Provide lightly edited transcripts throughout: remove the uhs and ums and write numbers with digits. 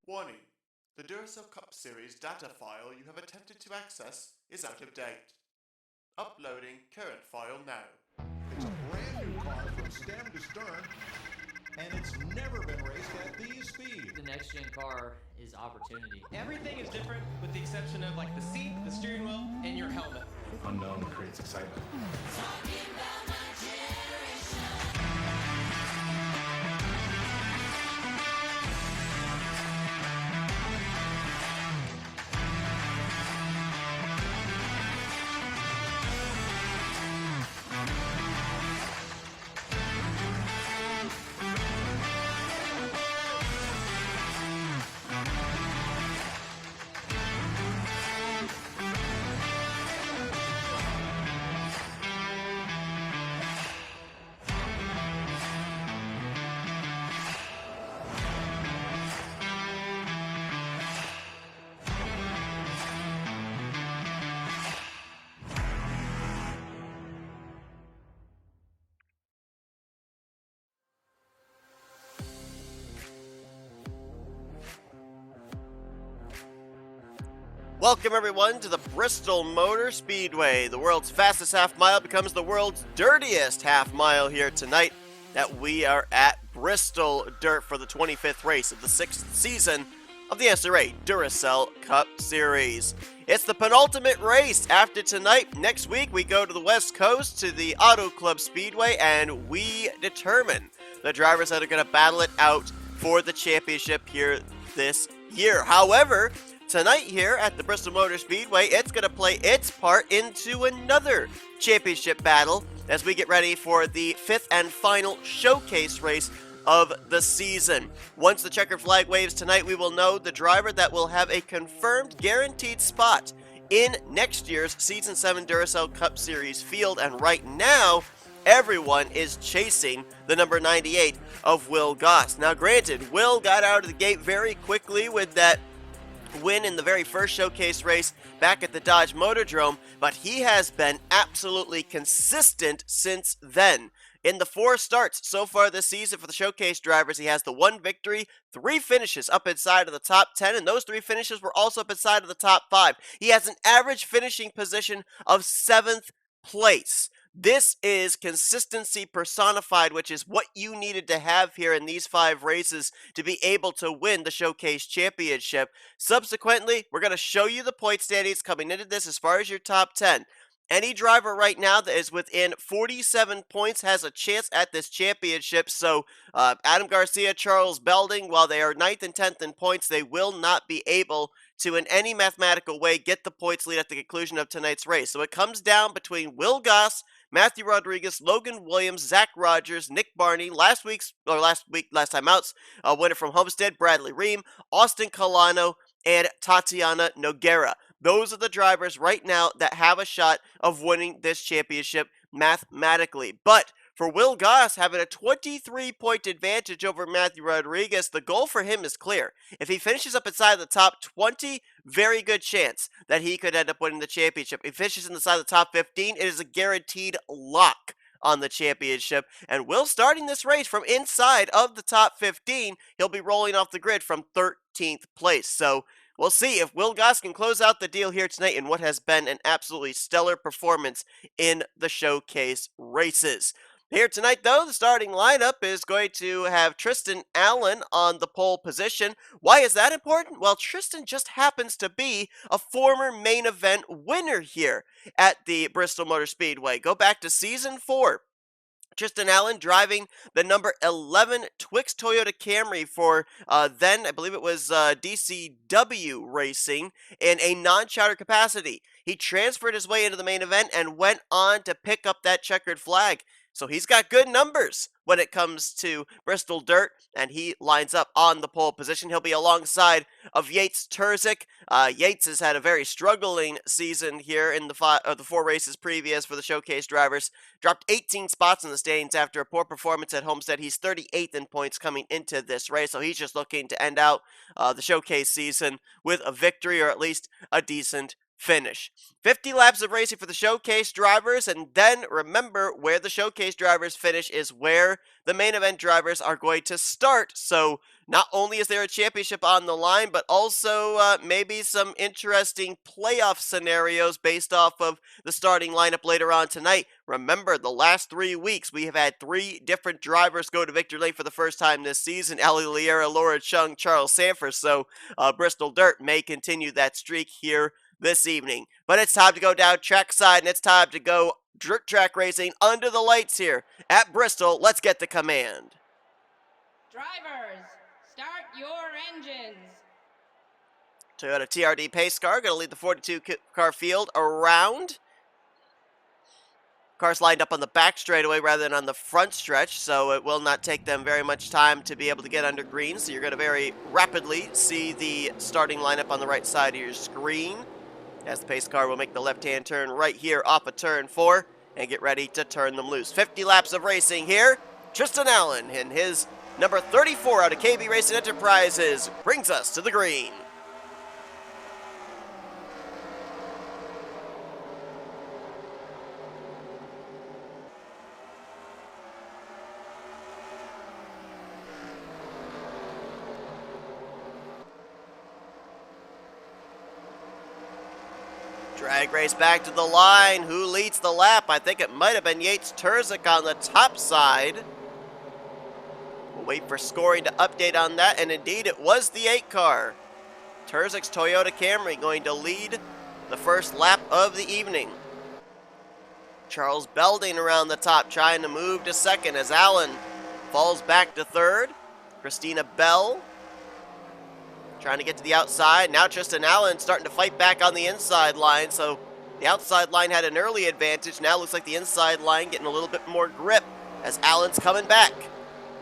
Warning: the Duracell Cup Series data file you have attempted to access is out of date. Uploading current file now. It's a brand new car from stem to stern. and it's never been raced at these speeds. The next gen car is opportunity. Everything is different with the exception of like the seat, the steering wheel, and your helmet. Unknown creates excitement. Welcome everyone to the Bristol Motor Speedway. The world's fastest half mile becomes the world's dirtiest half mile here tonight that we are at Bristol Dirt for the 25th race of the 6th season of the NNSCRA Duracell Cup Series. It's the penultimate race after tonight. Next week we go to the West Coast to the Auto Club Speedway and we determine the drivers that are going to battle it out for the championship here this year. However, tonight here at the Bristol Motor Speedway, it's going to play its part into another championship battle as we get ready for the 5th and final showcase race of the season. Once the checkered flag waves tonight, we will know the driver that will have a confirmed guaranteed spot in next year's Season 7 Duracell Cup Series field, and right now, everyone is chasing the number 98 of Will Goss. Now granted, Will got out of the gate very quickly with that win in the very first showcase race back at the Dodge Motordrome, but he has been absolutely consistent since then. In the 4 starts so far this season for the showcase drivers, he has the 1 victory, 3 finishes up inside of the top 10, and those 3 finishes were also up inside of the top 5. He has an average finishing position of 7th place. This is consistency personified, which is what you needed to have here in these 5 races to be able to win the Showcase Championship. Subsequently, we're going to show you the point standings coming into this as far as your top 10. Any driver right now that is within 47 points has a chance at this championship. So Adam Garcia, Charles Belding, while they are 9th and 10th in points, they will not be able to in any mathematical way get the points lead at the conclusion of tonight's race. So it comes down between Will Goss, Matthew Rodriguez, Logan Williams, Zach Rogers, Nick Barney, last time out's winner from Homestead, Bradley Ream, Austin Colano, and Tatiana Noguera. Those are the drivers right now that have a shot of winning this championship mathematically. But for Will Goss having a 23-point advantage over Matthew Rodriguez, the goal for him is clear. If he finishes up inside the top 20, very good chance that he could end up winning the championship. If he finishes inside the top 15, it is a guaranteed lock on the championship. And Will starting this race from inside of the top 15, he'll be rolling off the grid from 13th place. So we'll see if Will Goss can close out the deal here tonight in what has been an absolutely stellar performance in the showcase races. Here tonight, though, the starting lineup is going to have Tristan Allen on the pole position. Why is that important? Well, Tristan just happens to be a former main event winner here at the Bristol Motor Speedway. Go back to Season 4. Tristan Allen driving the number 11 Twix Toyota Camry for then, I believe it was DCW Racing in a non-charter capacity. He transferred his way into the main event and went on to pick up that checkered flag. So he's got good numbers when it comes to Bristol Dirt, and he lines up on the pole position. He'll be alongside of Yates Terzic. Yates has had a very struggling season here in the 4 races previous for the showcase drivers. Dropped 18 spots in the standings after a poor performance at Homestead. He's 38th in points coming into this race, so he's just looking to end out the showcase season with a victory or at least a decent finish. 50 laps of racing for the showcase drivers, and then remember, where the showcase drivers finish is where the main event drivers are going to start. So not only is there a championship on the line, but also maybe some interesting playoff scenarios based off of the starting lineup later on tonight. Remember, the last 3 weeks, we have had 3 different drivers go to victory lane for the first time this season. Ali Liera, Laura Chung, Charles Sanford. So Bristol Dirt may continue that streak here this evening. But it's time to go down trackside, and it's time to go dirt track racing under the lights here at Bristol. Let's get the command. Drivers, start your engines. Toyota TRD pace car going to lead the 42 car field around. Cars lined up on the back straightaway rather than on the front stretch, so it will not take them very much time to be able to get under green. So you're going to very rapidly see the starting lineup on the right side of your screen, as the pace car will make the left-hand turn right here off of turn 4 and get ready to turn them loose. 50 laps of racing here. Tristan Allen and his number 34 out of KB Racing Enterprises brings us to the green. Drag race back to the line. Who leads the lap? I think it might have been Yates Terzic on the top side. We'll wait for scoring to update on that, and indeed it was the 8 car. Terzic's Toyota Camry going to lead the first lap of the evening. Charles Belding around the top trying to move to second as Allen falls back to third. Christina Bell trying to get to the outside. Now Tristan Allen starting to fight back on the inside line. So the outside line had an early advantage. Now looks like the inside line getting a little bit more grip as Allen's coming back.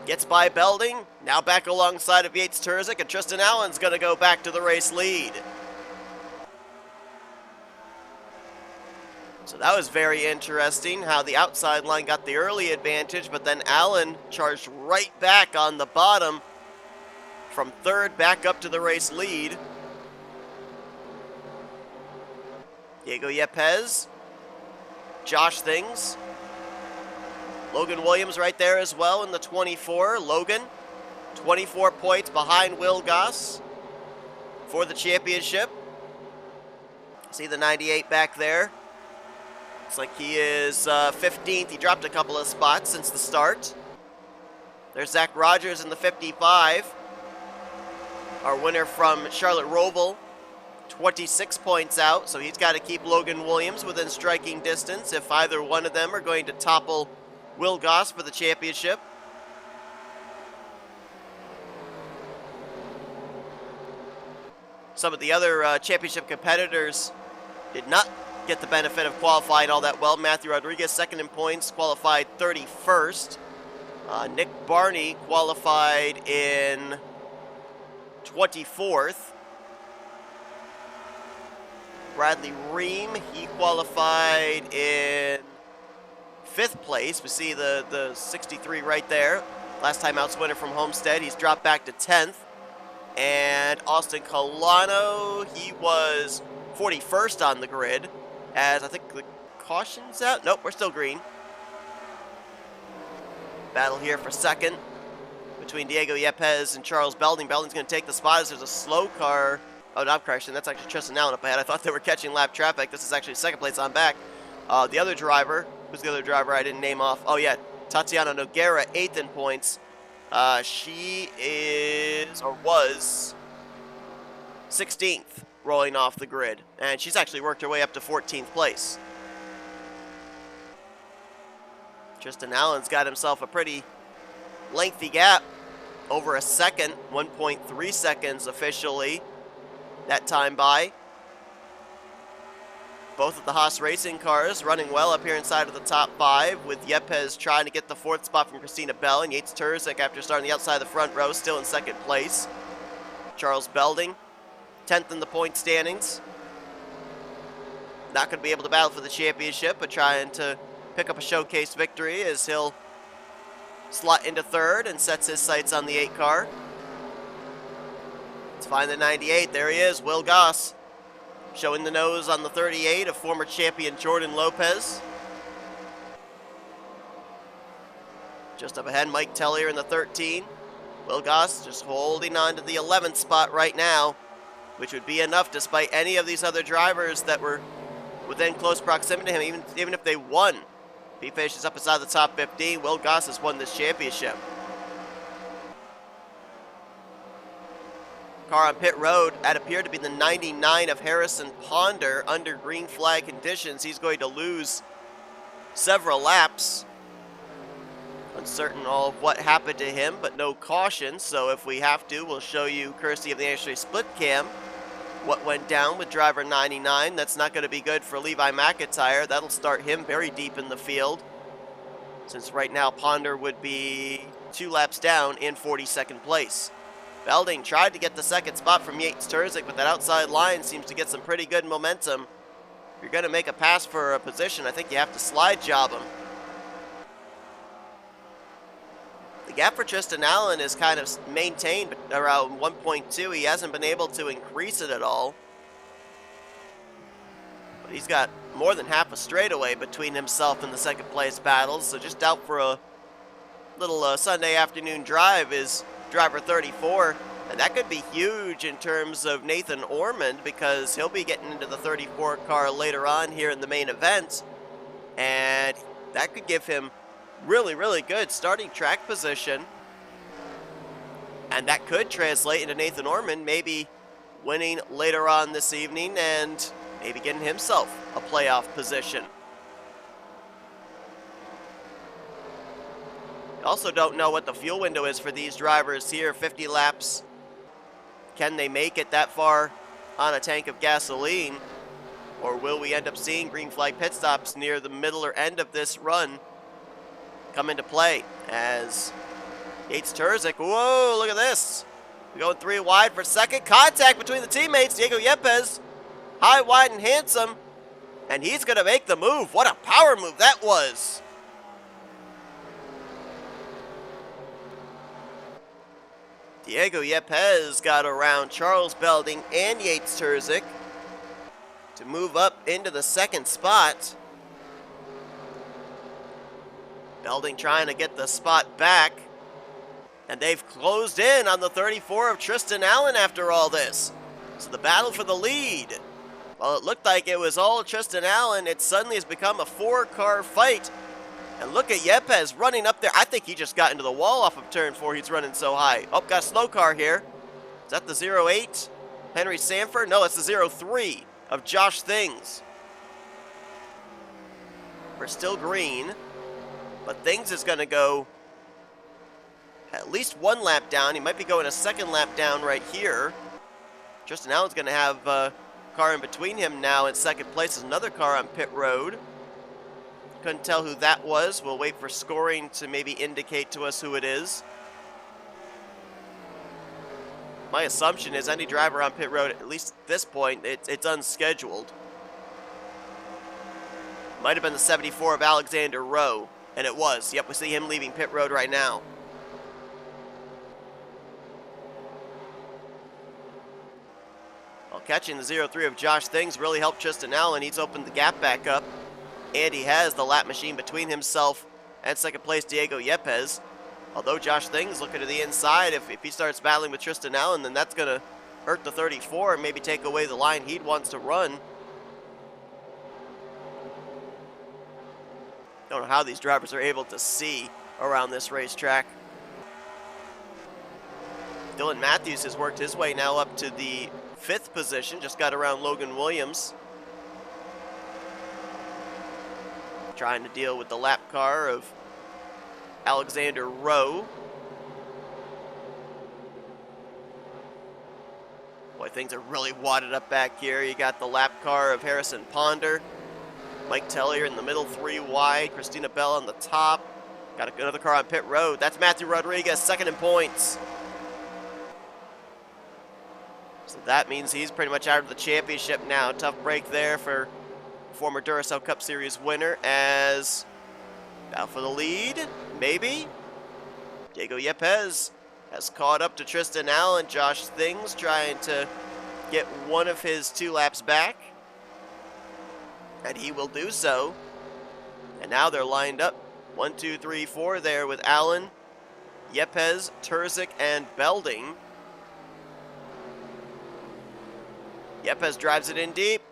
Gets by Belding. Now back alongside of Yates Terzic, and Tristan Allen's going to go back to the race lead. So that was very interesting how the outside line got the early advantage, but then Allen charged right back on the bottom from third back up to the race lead. Diego Yepes, Josh Things, Logan Williams right there as well in the 24. Logan, 24 points behind Will Goss for the championship. See the 98 back there. Looks like he is 15th. He dropped a couple of spots since the start. There's Zach Rogers in the 55. Our winner from Charlotte Roval, 26 points out, so he's got to keep Logan Williams within striking distance if either one of them are going to topple Will Goss for the championship. Some of the other championship competitors did not get the benefit of qualifying all that well. Matthew Rodriguez, second in points, qualified 31st. Nick Barney qualified in 24th. Bradley Ream, he qualified in 5th place. We see the 63 right there. Last time out's winner from Homestead. He's dropped back to 10th. And Austin Colano, he was 41st on the grid. As I think the caution's out. Nope, we're still green. Battle here for second between Diego Yepes and Charles Belding. Belding's going to take the spot as there's a slow car. Oh, not correction. That's actually Tristan Allen up ahead. I thought they were catching lap traffic. This is actually second place on back. The other driver, who's the other driver I didn't name off? Oh, yeah, Tatiana Noguera, 8th in points. She is, or was, 16th rolling off the grid. And she's actually worked her way up to 14th place. Tristan Allen's got himself a pretty lengthy gap, over a second, 1.3 seconds officially that time by. Both of the Haas Racing cars running well up here inside of the top 5, with Yepes trying to get the 4th spot from Christina Bell, and Yates Terzic, after starting the outside of the front row, still in 2nd place. Charles Belding, 10th in the point standings. Not going to be able to battle for the championship, but trying to pick up a showcase victory as he'll slot into 3rd and sets his sights on the 8 car. Let's find the 98. There he is, Will Goss. Showing the nose on the 38 of former champion Jordan Lopez. Just up ahead, Mike Tellier in the 13. Will Goss just holding on to the 11th spot right now, which would be enough despite any of these other drivers that were within close proximity to him, even if they won. If he finishes up inside the top 15, Will Goss has won this championship. Car on pit road, that appeared to be the 99 of Harrison Ponder. Under green flag conditions, he's going to lose several laps. Uncertain all of what happened to him, but no caution, so if we have to, we'll show you, courtesy of the NNSCRA split cam, what went down with driver 99. That's not going to be good for Levi McIntyre. That'll start him very deep in the field, since right now Ponder would be 2 laps down in 42nd place. Belding tried to get the second spot from Yates Terzic, but that outside line seems to get some pretty good momentum. If you're going to make a pass for a position, I think you have to slide job him. The gap for Tristan Allen is kind of maintained around 1.2. He hasn't been able to increase it at all. But he's got more than half a straightaway between himself and the second place battles, so just out for a little Sunday afternoon drive is driver 34. And that could be huge in terms of Nathan Ormond, because he'll be getting into the 34 car later on here in the main event. And that could give him really, really good starting track position. And that could translate into Nathan Ormond maybe winning later on this evening and maybe getting himself a playoff position. We also don't know what the fuel window is for these drivers here. 50 laps. Can they make it that far on a tank of gasoline? Or will we end up seeing green flag pit stops near the middle or end of this run come into play as Yates Terzic, whoa, look at this. We're going 3 wide for second. Contact between the teammates. Diego Yepes, high, wide, and handsome. And he's going to make the move. What a power move that was. Diego Yepes got around Charles Belding and Yates Terzic to move up into the second spot. Belding trying to get the spot back. And they've closed in on the 34 of Tristan Allen after all this. So the battle for the lead, while it looked like it was all Tristan Allen, it suddenly has become a 4-car fight. And look at Yepes running up there. I think he just got into the wall off of turn 4. He's running so high. Oh, got a slow car here. Is that the 08? Henry Sanford? No, it's the 03 of Josh Things. We're still green. But Things is going to go at least 1 lap down. He might be going a second lap down right here. Tristan Allen's going to have a car in between him now in second place. There's another car on pit road. Couldn't tell who that was. We'll wait for scoring to maybe indicate to us who it is. My assumption is any driver on pit road, at least at this point, it's unscheduled. Might have been the 74 of Alexander Rowe. And it was. Yep, we see him leaving pit road right now. Well, catching the 03 of Josh Things really helped Tristan Allen. He's opened the gap back up. And he has the lap machine between himself and second place Diego Yepes. Although Josh Things looking to the inside, if he starts battling with Tristan Allen, then that's going to hurt the 34 and maybe take away the line he wants to run. Don't know how these drivers are able to see around this racetrack. Dylan Matthews has worked his way now up to the 5th position, just got around Logan Williams. Trying to deal with the lap car of Alexander Rowe. Boy, things are really wadded up back here. You got the lap car of Harrison Ponder. Mike Tellier in the middle, 3 wide. Christina Bell on the top. Got another car on pit road. That's Matthew Rodriguez, second in points. So that means he's pretty much out of the championship now. Tough break there for former Duracell Cup Series winner as out for the lead, maybe. Diego Yepes has caught up to Tristan Allen. Josh Things trying to get one of his 2 laps back. And he will do so. And now they're lined up. 1, 2, 3, 4 there with Allen, Yepes, Terzic, and Belding. Yepes drives it in deep.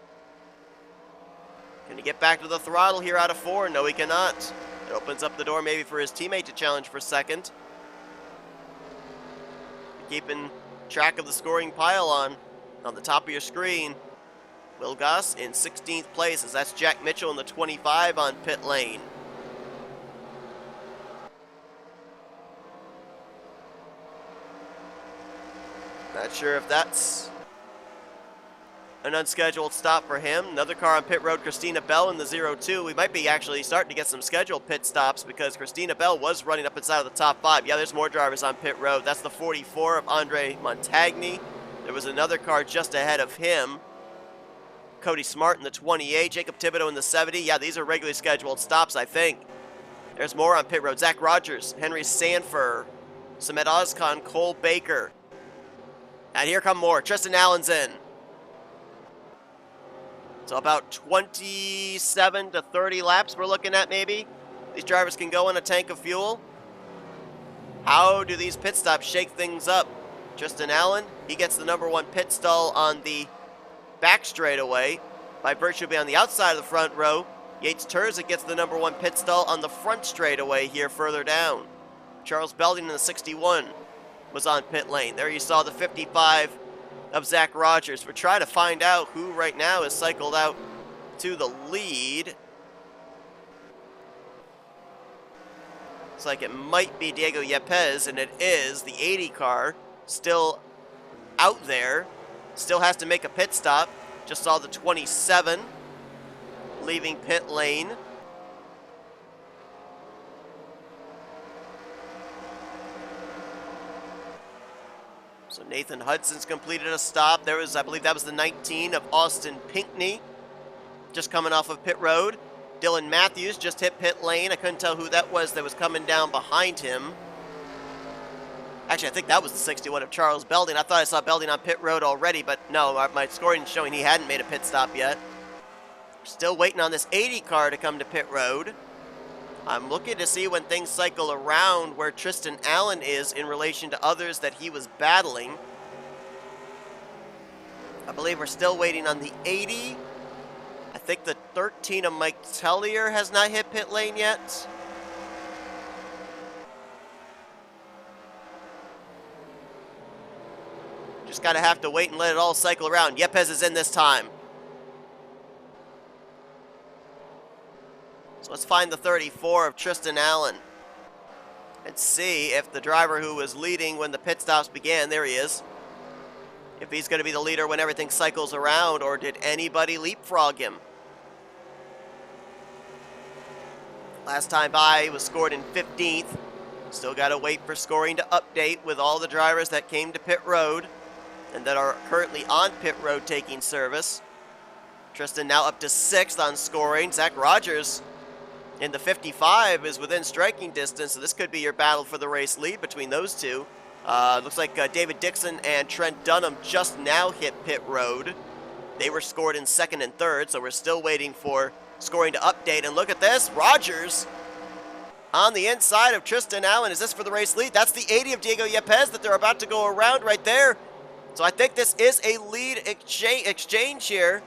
Can he get back to the throttle here out of 4? No, he cannot. It opens up the door maybe for his teammate to challenge for second. Keeping track of the scoring pile on the top of your screen. Will Goss in 16th place, as that's Jack Mitchell in the 25 on pit lane. Not sure if that's an unscheduled stop for him. Another car on pit road, Christina Bell in the 0-2. We might be actually starting to get some scheduled pit stops because Christina Bell was running up inside of the top 5. Yeah, there's more drivers on pit road. That's the 44 of Andre Montagny. There was another car just ahead of him. Cody Smart in the 28, Jacob Thibodeau in the 70. Yeah, these are regularly scheduled stops, I think. There's more on pit road. Zach Rogers, Henry Sanford, Samet Ozkan, Cole Baker. And here come more. Tristan Allen's in. So about 27 to 30 laps we're looking at maybe. These drivers can go in a tank of fuel. How do these pit stops shake things up? Tristan Allen, he gets the #1 pit stall on the back straightaway by virtue of being on the outside of the front row. Yates Terzic gets the #1 pit stall on the front straightaway here further down. Charles Belding in the 61 was on pit lane. There you saw the 55 of Zach Rogers. We're trying to find out who right now is cycled out to the lead. Looks like it might be Diego Yepes, and it is. The 80 car still out there. Still has to make a pit stop. Just saw the 27 leaving pit lane. So Nathan Hudson's completed a stop. There was, I believe that was the 19 of Austin Pinkney, just coming off of pit road. Dylan Matthews just hit pit lane. I couldn't tell who that was coming down behind him. Actually, I think that was the 61 of Charles Belding. I thought I saw Belding on pit road already, but no, my scoring is showing he hadn't made a pit stop yet. Still waiting on this 80 car to come to pit road. I'm looking to see when things cycle around where Tristan Allen is in relation to others that he was battling. I believe we're still waiting on the 80. I think the 13 of Mike Tellier has not hit pit lane yet. Just gotta have to wait and let it all cycle around. Yepes is in this time. So let's find the 34 of Tristan Allen and see if the driver who was leading when the pit stops began, there he is, if he's going to be the leader when everything cycles around, or did anybody leapfrog him? Last time by, he was scored in 15th. Still got to wait for scoring to update with all the drivers that came to pit road and that are currently on pit road taking service. Tristan now up to 6th on scoring. Zach Rogers in the 55 is within striking distance, so this could be your battle for the race lead between those two. Looks like David Dixon and Trent Dunham just now hit pit road. They were scored in 2nd and 3rd, so we're still waiting for scoring to update. And look at this, Rogers on the inside of Tristan Allen. Is this for the race lead? That's the 80 of Diego Yepes that they're about to go around right there. So I think this is a lead exchange here.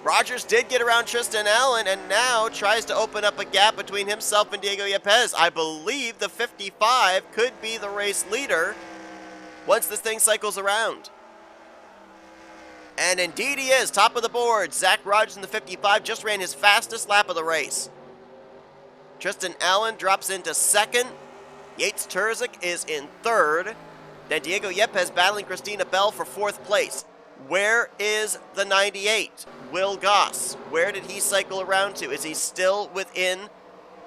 Rogers did get around Tristan Allen and now tries to open up a gap between himself and Diego Yepes. I believe the 55 could be the race leader once this thing cycles around. And indeed he is, top of the board. Zach Rogers in the 55 just ran his fastest lap of the race. Tristan Allen drops into 2nd. Yates Terzic is in 3rd. Then Diego Yepes battling Christina Bell for 4th place. Where is the 98? Will Goss, where did he cycle around to? Is he still within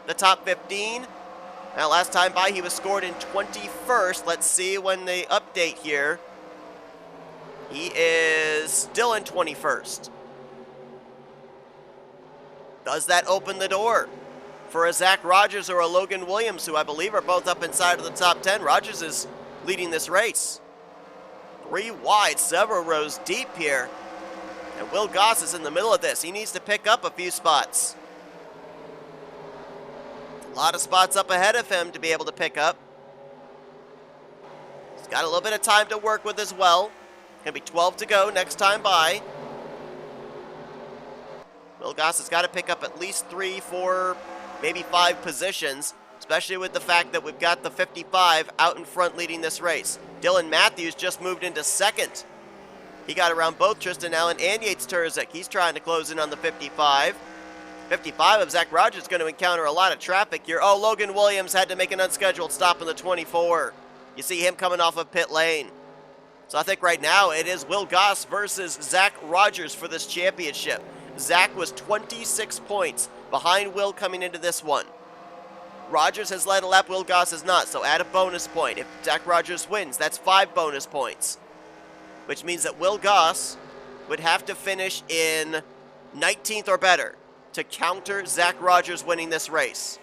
the top 15? Now, last time by, he was scored in 21st. Let's see when they update here. He is still in 21st. Does that open the door for a Zach Rogers or a Logan Williams, who I believe are both up inside of the top 10? Rogers is leading this race. 3 wide, several rows deep here. And Will Goss is in the middle of this. He needs to pick up a few spots. A lot of spots up ahead of him to be able to pick up. He's got a little bit of time to work with as well. Gonna be 12 to go next time by. Will Goss has got to pick up at least 3, 4, maybe 5 positions, especially with the fact that we've got the 55 out in front leading this race. Dylan Matthews just moved into second. He got around both Tristan Allen and Yates Terzic. He's trying to close in on the 55. 55 of Zach Rogers is going to encounter a lot of traffic here. Oh, Logan Williams had to make an unscheduled stop in the 24. You see him coming off of pit lane. So I think right now it is Will Goss versus Zach Rogers for this championship. Zach was 26 points behind Will coming into this one. Rogers has led a lap, Will Goss has not, so add a bonus point. If Zach Rogers wins, that's 5 bonus points, which means that Will Goss would have to finish in 19th or better to counter Zach Rogers winning this race.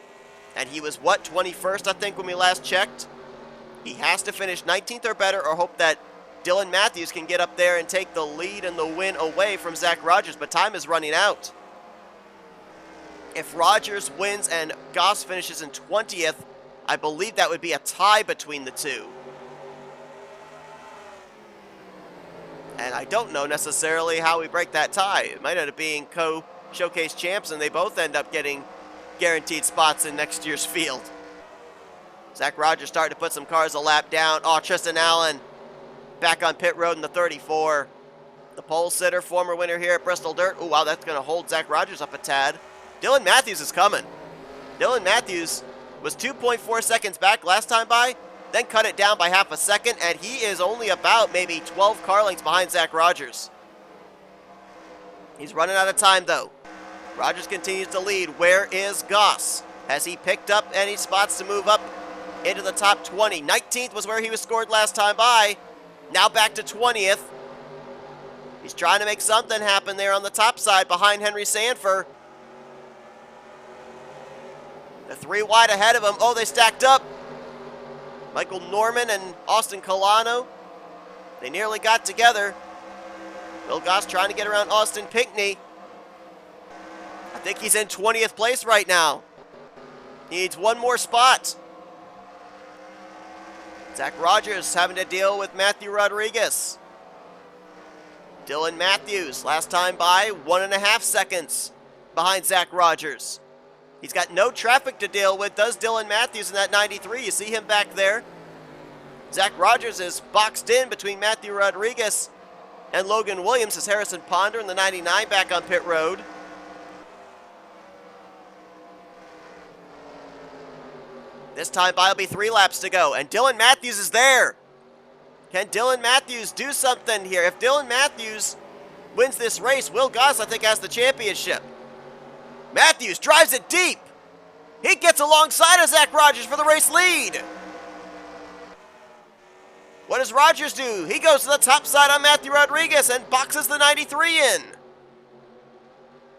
And he was, what, 21st, I think, when we last checked? He has to finish 19th or better or hope that Dylan Matthews can get up there and take the lead and the win away from Zach Rogers, but time is running out. If Rogers wins and Goss finishes in 20th, I believe that would be a tie between the two. And I don't know necessarily how we break that tie. It might end up being co-showcase champs and they both end up getting guaranteed spots in next year's field. Zach Rogers starting to put some cars a lap down. Oh, Tristan Allen back on pit road in the 34. The pole sitter, former winner here at Bristol Dirt. Oh, wow, that's going to hold Zach Rogers up a tad. Dylan Matthews is coming. Dylan Matthews was 2.4 seconds back last time by, then cut it down by half a second, and he is only about maybe 12 car lengths behind Zach Rogers. He's running out of time, though. Rogers continues to lead. Where is Goss? Has he picked up any spots to move up into the top 20? 19th was where he was scored last time by. Now back to 20th. He's trying to make something happen there on the top side behind Henry Sanford. The 3 wide ahead of him. Oh, they stacked up. Michael Norman and Austin Colano. They nearly got together. Will Goss trying to get around Austin Pinckney. I think he's in 20th place right now. He needs one more spot. Zach Rogers having to deal with Matthew Rodriguez. Dylan Matthews, last time by, 1.5 seconds behind Zach Rogers. He's got no traffic to deal with, does Dylan Matthews in that 93. You see him back there. Zach Rogers is boxed in between Matthew Rodriguez and Logan Williams as Harrison Ponder in the 99 back on pit road. This time by will be 3 laps to go, and Dylan Matthews is there. Can Dylan Matthews do something here? If Dylan Matthews wins this race, Will Goss, I think, has the championship. Matthews drives it deep. He gets alongside of Zach Rogers for the race lead. What does Rogers do? He goes to the top side on Matthew Rodriguez and boxes the 93 in.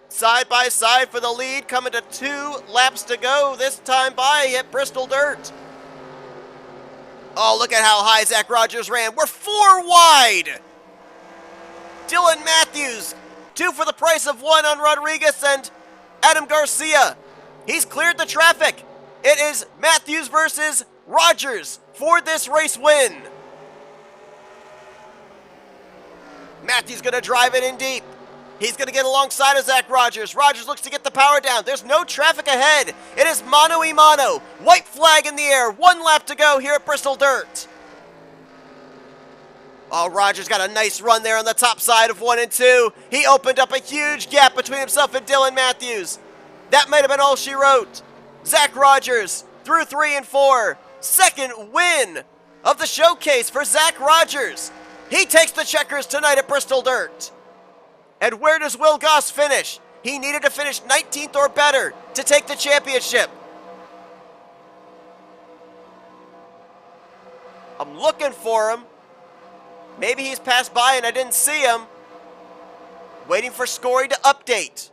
Side by side for the lead, coming to 2 laps to go, this time by at Bristol Dirt. Oh, look at how high Zach Rogers ran. We're 4 wide. Dylan Matthews, 2 for the price of 1 on Rodriguez and Adam Garcia. He's cleared the traffic. It is Matthews versus Rogers for this race win. Matthews going to drive it in deep. He's going to get alongside of Zach Rogers. Rogers looks to get the power down. There's no traffic ahead. It is mano-a-mano. White flag in the air. 1 lap to go here at Bristol Dirt. Oh, Rogers got a nice run there on the top side of 1 and 2. He opened up a huge gap between himself and Dylan Matthews. That might have been all she wrote. Zach Rogers through 3 and 4. Second win of the showcase for Zach Rogers. He takes the checkers tonight at Bristol Dirt. And where does Will Goss finish? He needed to finish 19th or better to take the championship. I'm looking for him. Maybe he's passed by and I didn't see him. Waiting for scoring to update.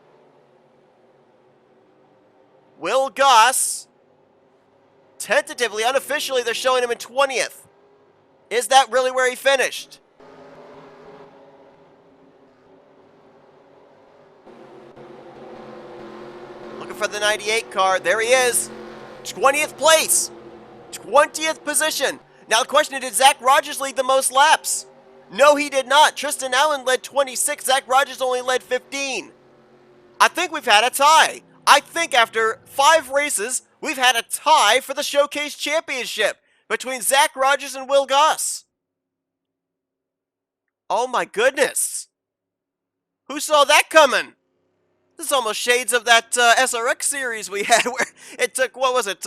Will Goss, tentatively, unofficially, they're showing him in 20th. Is that really where he finished? for the 98 car. There he is. 20th place. 20th position. Now the question is, did Zach Rogers lead the most laps? No, he did not. Tristan Allen led 26. Zach Rogers only led 15. I think we've had a tie. I think after 5 races, we've had a tie for the Showcase Championship between Zach Rogers and Will Goss. Oh my goodness. Who saw that coming? This is almost shades of that SRX series we had where it took, what was it,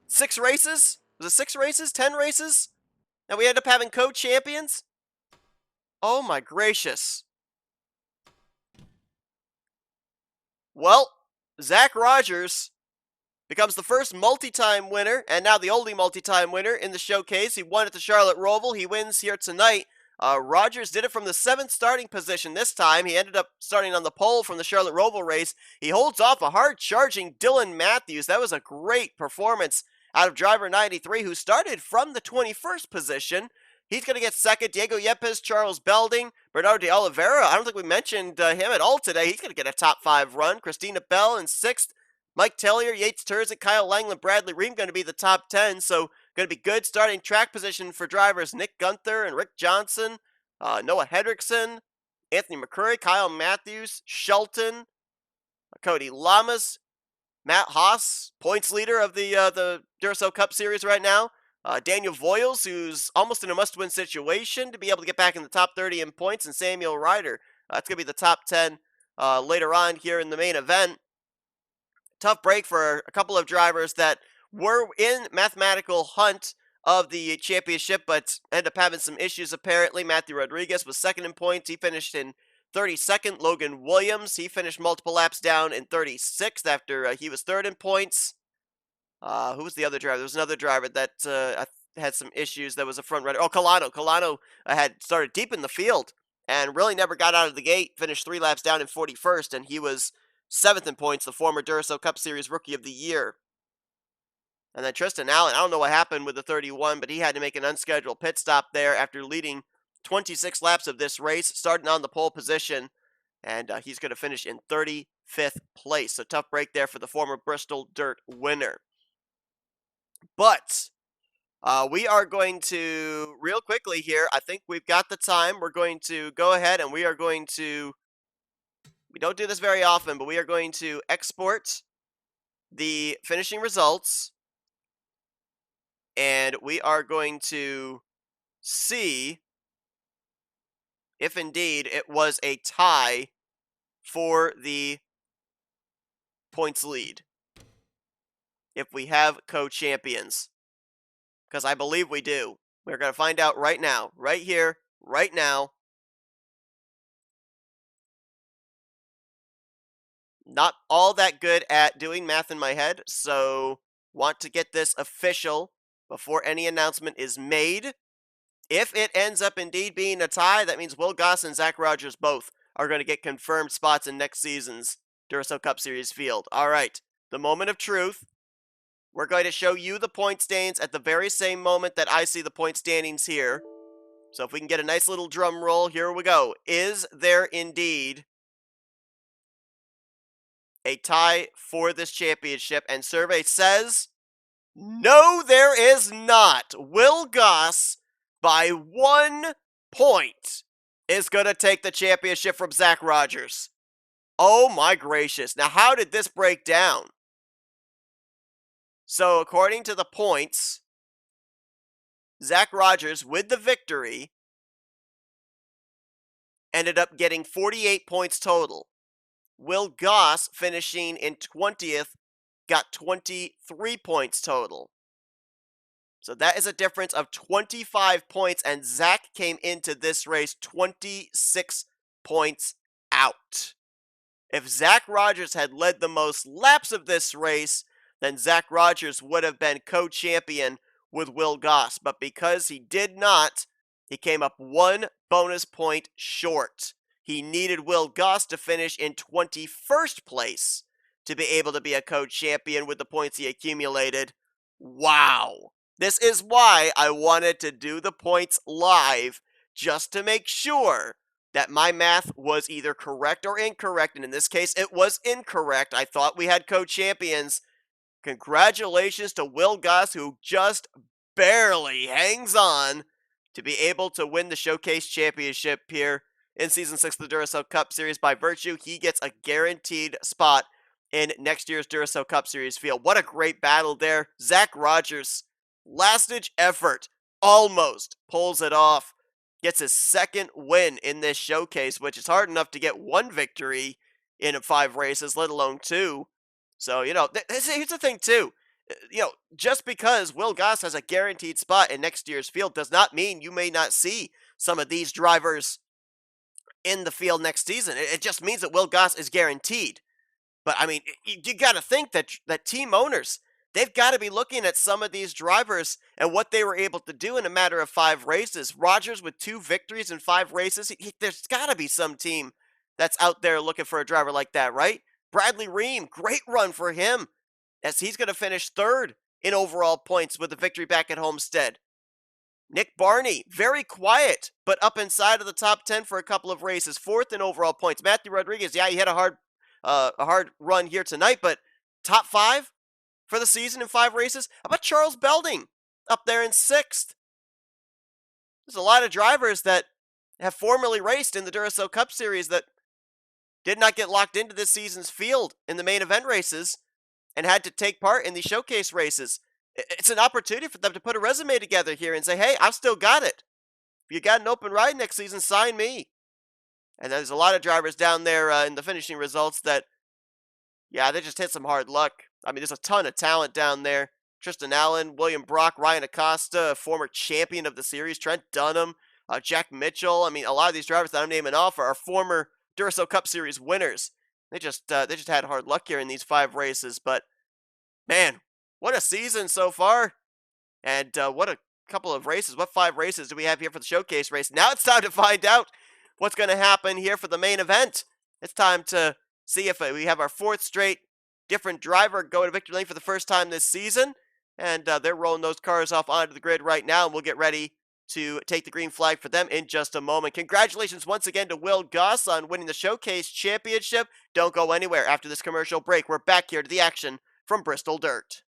6 races? Was it 6 races? 10 races? And we ended up having co-champions? Oh my gracious. Well, Zach Rogers becomes the first multi-time winner, and now the only multi-time winner in the Showcase. He won at the Charlotte Roval. He wins here tonight. Rogers did it from the 7th starting position this time. He ended up starting on the pole from the Charlotte Roval race. He holds off a hard-charging Dylan Matthews. That was a great performance out of driver 93, who started from the 21st position. He's going to get second. Diego Yepes, Charles Belding, Bernardo de Oliveira. I don't think we mentioned him at all today. He's going to get a top 5 run. Christina Bell in 6th. Mike Tellier, Yates Terzic, Kyle Langland, Bradley Ream going to be the top 10. So going to be good starting track position for drivers Nick Gunther and Rick Johnson, Noah Hendrickson, Anthony McCurry, Kyle Matthews, Shelton, Cody Lamas, Matt Haas, points leader of the Duracell Cup Series right now. Daniel Voiles, who's almost in a must-win situation to be able to get back in the top 30 in points, and Samuel Ryder. That's going to be the top 10 later on here in the main event. Tough break for a couple of drivers that were in mathematical hunt of the championship, but ended up having some issues apparently. Matthew Rodriguez was second in points. He finished in 32nd. Logan Williams, he finished multiple laps down in 36th after he was third in points. Who was the other driver? There was another driver that had some issues that was a front runner. Oh, Colano. Colano had started deep in the field and really never got out of the gate. Finished 3 laps down in 41st, and he was 7th in points, the former Duracell Cup Series Rookie of the Year. And then Tristan Allen, I don't know what happened with the 31, but he had to make an unscheduled pit stop there after leading 26 laps of this race, starting on the pole position, and he's going to finish in 35th place. So tough break there for the former Bristol Dirt winner. But we are going to, real quickly here, I think we've got the time. We're going to go ahead and we are going to, we don't do this very often, but we are going to export the finishing results. And we are going to see if indeed it was a tie for the points lead. If we have co-champions. Because I believe we do. We're going to find out right now. Right here. Right now. Not all that good at doing math in my head. So, want to get this official before any announcement is made. If it ends up indeed being a tie, that means Will Goss and Zach Rogers both are going to get confirmed spots in next season's Duracell Cup Series field. All right. The moment of truth. We're going to show you the point standings at the very same moment that I see the point standings here. So if we can get a nice little drum roll, here we go. Is there indeed a tie for this championship? And survey says, no, there is not. Will Goss, by 1 point, is going to take the championship from Zach Rogers. Oh my gracious. Now, how did this break down? So, according to the points, Zach Rogers, with the victory, ended up getting 48 points total. Will Goss, finishing in 20th, got 23 points total. So that is a difference of 25 points, and Zach came into this race 26 points out. If Zach Rogers had led the most laps of this race, then Zach Rogers would have been co-champion with Will Goss. But because he did not, he came up 1 bonus point short. He needed Will Goss to finish in 21st place to be able to be a co-champion with the points he accumulated. Wow. This is why I wanted to do the points live, just to make sure that my math was either correct or incorrect, and in this case, it was incorrect. I thought we had co-champions. Congratulations to Will Goss, who just barely hangs on to be able to win the Showcase Championship here in Season 6 of the Duracell Cup Series. By virtue, he gets a guaranteed spot in next year's Duracell Cup Series field. What a great battle there. Zach Rogers, last-ditch effort, almost pulls it off. Gets his second win in this showcase, which is hard enough to get one victory in 5 races, let alone 2. So, here's the thing, too. Just because Will Goss has a guaranteed spot in next year's field does not mean you may not see some of these drivers in the field next season. It just means that Will Goss is guaranteed. But, I mean, you got to think that team owners, they've got to be looking at some of these drivers and what they were able to do in a matter of 5 races. Rogers with 2 victories in 5 races. There's got to be some team that's out there looking for a driver like that, right? Bradley Ream, great run for him, as he's going to finish 3rd in overall points with a victory back at Homestead. Nick Barney, very quiet, but up inside of the top 10 for a couple of races. 4th in overall points. Matthew Rodriguez, yeah, he had a hard run here tonight, but top 5 for the season in 5 races. How about Charles Belding up there in 6th? There's a lot of drivers that have formerly raced in the Duracell Cup Series that did not get locked into this season's field in the main event races and had to take part in the showcase races. It's an opportunity for them to put a resume together here and say, hey, I've still got it. If you got an open ride next season, sign me. And there's a lot of drivers down there in the finishing results that, yeah, they just hit some hard luck. I mean, there's a ton of talent down there. Tristan Allen, William Brock, Ryan Acosta, a former champion of the series, Trent Dunham, Jack Mitchell. I mean, a lot of these drivers that I'm naming off are former Duracell Cup Series winners. They just had hard luck here in these 5 races. But, man, what a season so far. And what a couple of races. What 5 races do we have here for the showcase race? Now it's time to find out what's going to happen here for the main event. It's time to see if we have our 4th straight different driver go to victory lane for the first time this season. And they're rolling those cars off onto the grid right now. And we'll get ready to take the green flag for them in just a moment. Congratulations once again to Will Goss on winning the Showcase Championship. Don't go anywhere after this commercial break. We're back here to the action from Bristol Dirt.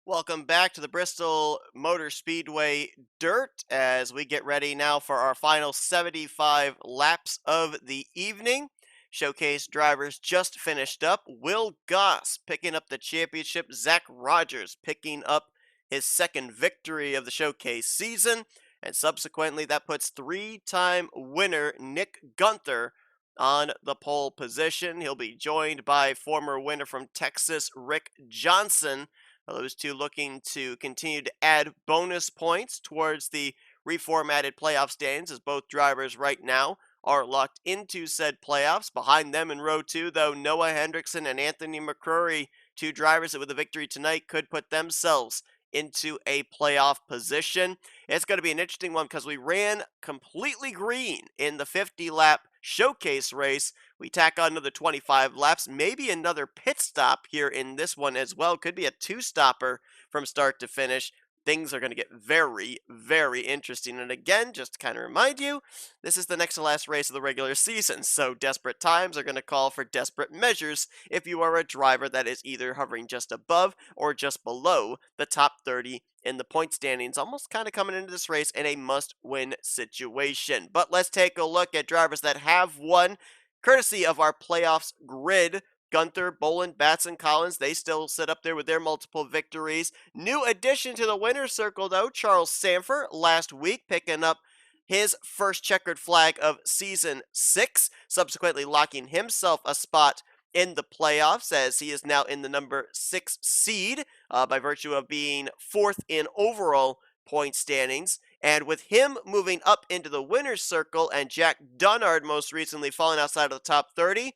Welcome back to the Bristol Motor Speedway Dirt as we get ready now for our final 75 laps of the evening. Showcase drivers just finished up. Will Goss picking up the championship. Zach Rogers picking up his 2nd victory of the showcase season. And subsequently, that puts 3-time winner Nick Gunther on the pole position. He'll be joined by former winner from Texas, Rick Johnson. Those two looking to continue to add bonus points towards the reformatted playoff standings, as both drivers right now are locked into said playoffs. Behind them in row 2, though, Noah Hendrickson and Anthony McCrory, 2 drivers that with a victory tonight could put themselves into a playoff position. It's going to be an interesting one because we ran completely green in the 50-lap showcase race. We tack on another 25 laps, maybe another pit stop here in this one as well. Could be a two-stopper from start to finish. Things are going to get very, very interesting. And again, just to kind of remind you, this is the next to last race of the regular season, so desperate times are going to call for desperate measures if you are a driver that is either hovering just above or just below the top 30 in the point standings, almost kind of coming into this race in a must-win situation. But let's take a look at drivers that have won, courtesy of our playoffs grid. Gunther, Boland, Batson, Collins, they still sit up there with their multiple victories. New addition to the winner's circle, though, Charles Sanford, last week, picking up his first checkered flag of Season 6, subsequently locking himself a spot in the playoffs, as he is now in the number 6 seed, by virtue of being 4th in overall point standings. And with him moving up into the winner's circle, and Jack Dunnard most recently falling outside of the top 30,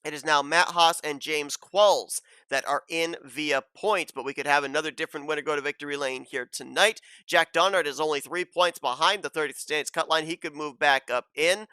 it is now Matt Haas and James Qualls that are in via points, but we could have another different winner go to victory lane here tonight. Jack Dunnard is only 3 points behind the 30th standings cut line. He could move back up in.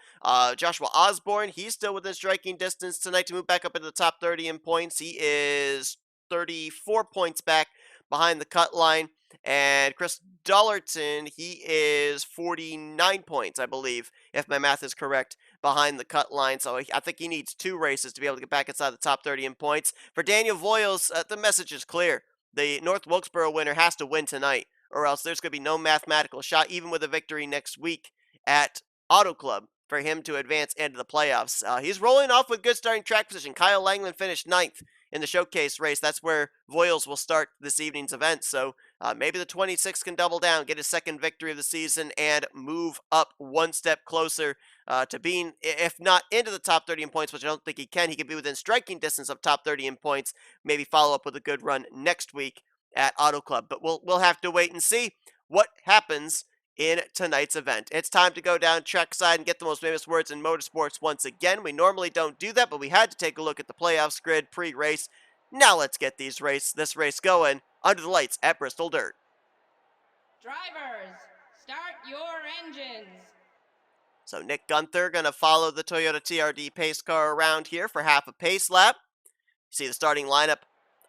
Joshua Osborne, he's still within striking distance tonight to move back up into the top 30 in points. He is 34 points back behind the cut line. And Chris Dollerton, he is 49 points, I believe, if my math is correct, behind the cut line. So I think he needs 2 races to be able to get back inside the top 30 in points. For Daniel Voiles, the message is clear. The North Wilkesboro winner has to win tonight, or else there's going to be no mathematical shot, even with a victory next week at Auto Club, for him to advance into the playoffs. He's rolling off with good starting track position. Kyle Langland finished 9th in the showcase race. That's where Voiles will start this evening's event. So maybe the 26 can double down, get his second victory of the season, and move up one step closer to being, if not into the top 30 in points, which I don't think he can be within striking distance of top 30 in points, maybe follow up with a good run next week at Auto Club. But we'll have to wait and see what happens in tonight's event. It's time to go down trackside and get the most famous words in motorsports once again. We normally don't do that, but we had to take a look at the playoffs grid pre-race. Now let's get this race going under the lights at Bristol Dirt. Drivers, start your engines. So Nick Gunther going to follow the Toyota TRD pace car around here for half a pace lap. You see the starting lineup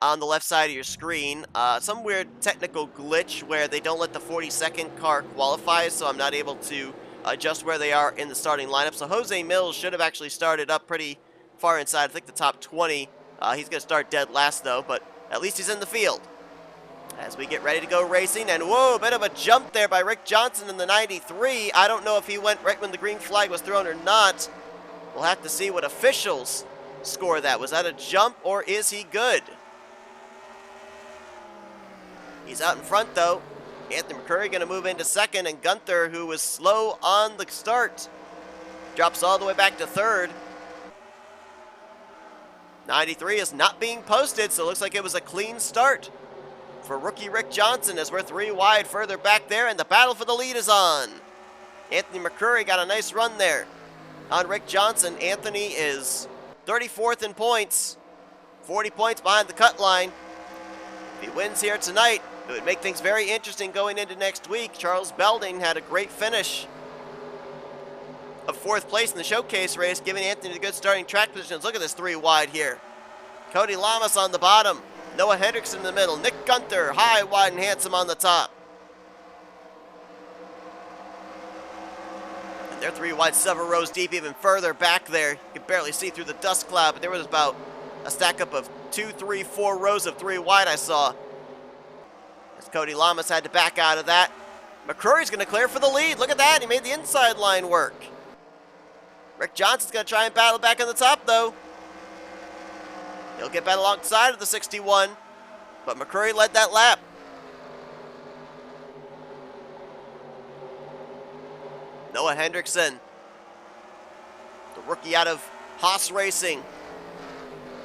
on the left side of your screen. Some weird technical glitch where they don't let the 42nd car qualify, so I'm not able to adjust where they are in the starting lineup. So Jose Mills should have actually started up pretty far inside, I think the top 20. He's going to start dead last, though, but at least he's in the field as we get ready to go racing. And whoa, a bit of a jump there by Rick Johnson in the 93. I don't know if he went right when the green flag was thrown or not. We'll have to see what officials score that. Was that a jump, or is he good? He's out in front, though. Anthony McCurry going to move into second, and Gunther, who was slow on the start, drops all the way back to third. 93 is not being posted, so it looks like it was a clean start for rookie Rick Johnson, as we're 3 wide further back there, and the battle for the lead is on. Anthony McCurry got a nice run there on Rick Johnson. Anthony is 34th in points, 40 points behind the cut line. If he wins here tonight, it would make things very interesting going into next week. Charles Belding had a great finish of 4th place in the showcase race, giving Anthony a good starting track positions. Look at this 3 wide here. Cody Lamas on the bottom. Noah Hendrickson in the middle. Nick Gunther, high, wide, and handsome on the top. And they're 3 wide, several rows deep, even further back there. You can barely see through the dust cloud, but there was about a stack up of 2, 3, 4 rows of 3 wide I saw. As Cody Lamas had to back out of that. McCurry's going to clear for the lead. Look at that. He made the inside line work. Rick Johnson's going to try and battle back on the top, though. He'll get back alongside of the 61, but McCurry led that lap. Noah Hendrickson, the rookie out of Haas Racing.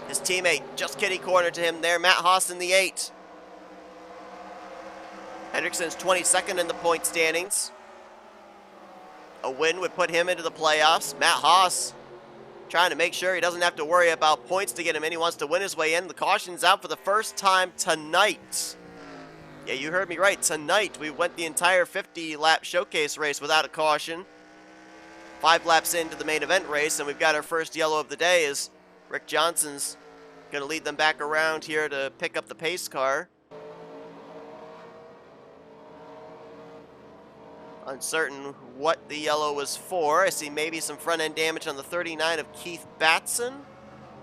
His teammate just kitty cornered to him there. Matt Haas in the 8. Hendrickson's 22nd in the point standings. A win would put him into the playoffs. Matt Haas trying to make sure he doesn't have to worry about points to get him in. He wants to win his way in. The caution's out for the first time tonight. Yeah, you heard me right. Tonight, we went the entire 50-lap showcase race without a caution. 5 laps into the main event race, and we've got our first yellow of the day as Rick Johnson's going to lead them back around here to pick up the pace car. Uncertain what the yellow was for. I see maybe some front-end damage on the 39 of Keith Batson.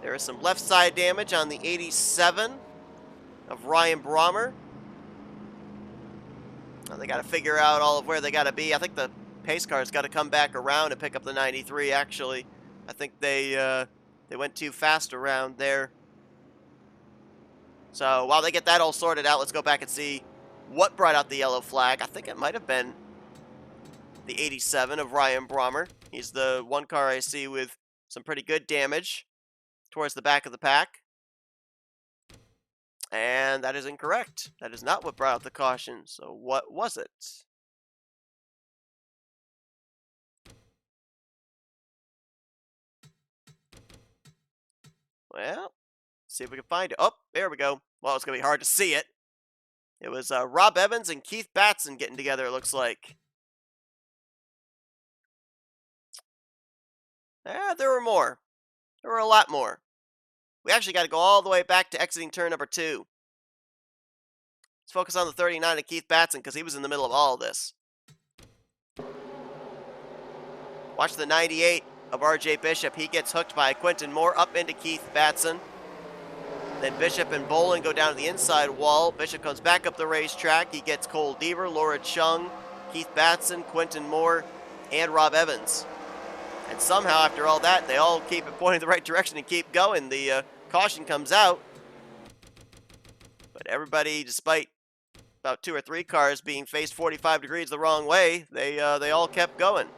There is some left side damage on the 87 of Ryan Brommer. Well, they got to figure out all of where they got to be. I think the pace car's got to come back around and pick up the 93, actually. I think they went too fast around there. So while they get that all sorted out, let's go back and see what brought out the yellow flag. I think it might have been the 87 of Ryan Brommer. He's the one car I see with some pretty good damage towards the back of the pack. And that is incorrect. That is not what brought out the caution. So what was it? Well, see if we can find it. Oh, there we go. Well, it's going to be hard to see it. It was Rob Evans and Keith Batson getting together, it looks like. There were more. There were a lot more. We actually got to go all the way back to exiting turn number 2. Let's focus on the 39 of Keith Batson because he was in the middle of all of this. Watch the 98 of RJ Bishop. He gets hooked by Quentin Moore up into Keith Batson. Then Bishop and Bolin go down to the inside wall. Bishop comes back up the racetrack. He gets Cole Deaver, Laura Chung, Keith Batson, Quentin Moore, and Rob Evans. And somehow, after all that, they all keep it pointing the right direction and keep going. The caution comes out. But everybody, despite about 2 or 3 cars being faced 45 degrees the wrong way, they all kept going.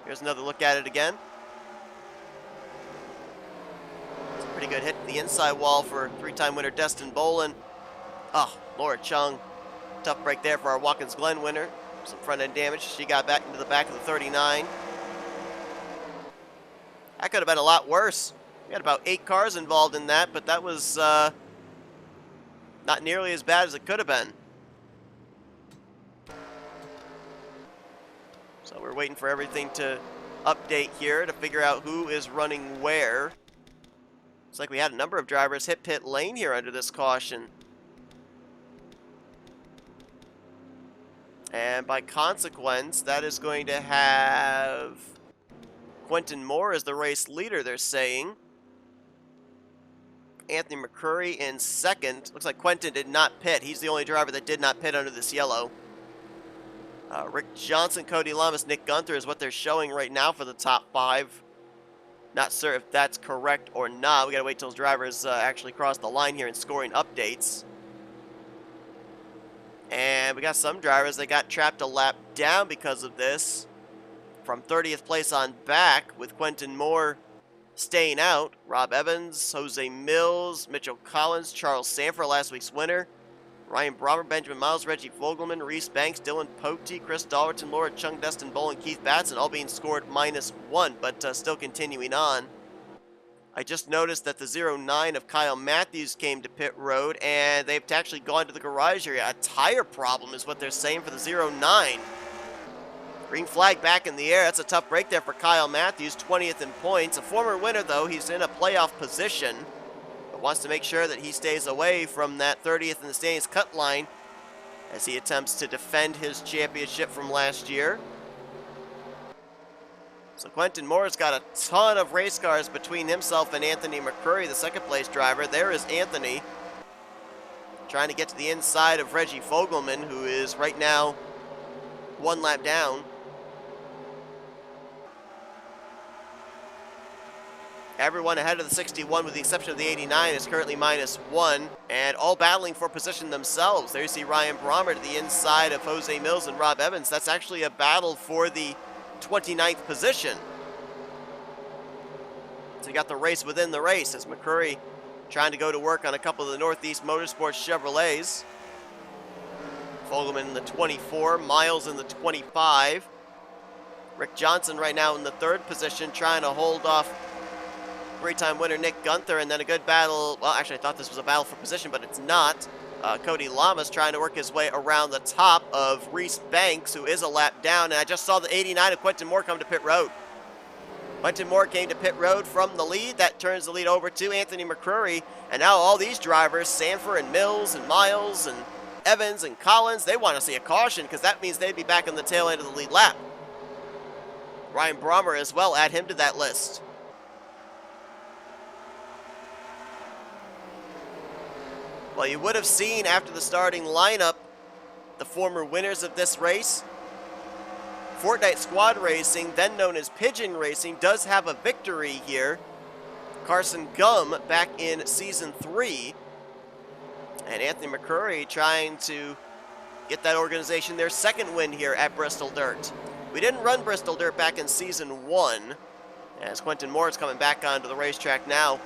Here's another look at it again. It's a pretty good hit to the inside wall for 3-time winner Destin Bolin. Oh, Laura Chung. Tough break there for our Watkins Glen winner. Some front-end damage. She got back into the back of the 39. That could have been a lot worse. We had about 8 cars involved in that, but that was not nearly as bad as it could have been. So we're waiting for everything to update here to figure out who is running where. Looks like we had a number of drivers hit pit lane here under this caution. And by consequence, that is going to have Quentin Moore as the race leader, they're saying. Anthony McCurry in second. Looks like Quentin did not pit. He's the only driver that did not pit under this yellow. Rick Johnson, Cody Lamas, Nick Gunther is what they're showing right now for the top 5. Not sure if that's correct or not. We gotta wait till his drivers actually cross the line here and scoring updates. And we got some drivers that got trapped a lap down because of this. From 30th place on back, with Quentin Moore staying out. Rob Evans, Jose Mills, Mitchell Collins, Charles Sanford, last week's winner. Ryan Brommer, Benjamin Miles, Reggie Fogelman, Reese Banks, Dylan Pote, Chris Dallerton, Laura Chung, Destin Bolin, Keith Batson, all being scored -1, but still continuing on. I just noticed that the 09 of Kyle Matthews came to pit road, and they've actually gone to the garage area. A tire problem is what they're saying for the 09. Green flag back in the air. That's a tough break there for Kyle Matthews, 20th in points. A former winner, though. He's in a playoff position, but wants to make sure that he stays away from that 30th in the standings cut line as he attempts to defend his championship from last year. So Quentin Moore's got a ton of race cars between himself and Anthony McCurry, the second place driver. There is Anthony trying to get to the inside of Reggie Fogelman, who is right now 1 lap down. Everyone ahead of the 61, with the exception of the 89, is currently -1, and all battling for position themselves. There you see Ryan Brommer to the inside of Jose Mills and Rob Evans. That's actually a battle for the 29th position. So you got the race within the race as McCurry trying to go to work on a couple of the Northeast Motorsports Chevrolets. Fogelman in the 24, Miles in the 25. Rick Johnson right now in the 3rd position, trying to hold off 3-time winner Nick Gunther, and then a good battle. Well, actually, I thought this was a battle for position, but it's not. Cody Lamas trying to work his way around the top of Reese Banks, who is a lap down. And I just saw the 89 of Quentin Moore come to pit road. Quentin Moore came to pit road from the lead. That turns the lead over to Anthony McCrory. And now all these drivers, Sanford and Mills and Miles and Evans and Collins, they want to see a caution because that means they'd be back on the tail end of the lead lap. Ryan Brommer as well, add him to that list. Well, you would have seen after the starting lineup, the former winners of this race. Fortnite Squad Racing, then known as Pigeon Racing, does have a victory here. Carson Gum back in Season 3. And Anthony McCrory trying to get that organization their second win here at Bristol Dirt. We didn't run Bristol Dirt back in Season 1, as Quentin Moore is coming back onto the racetrack now.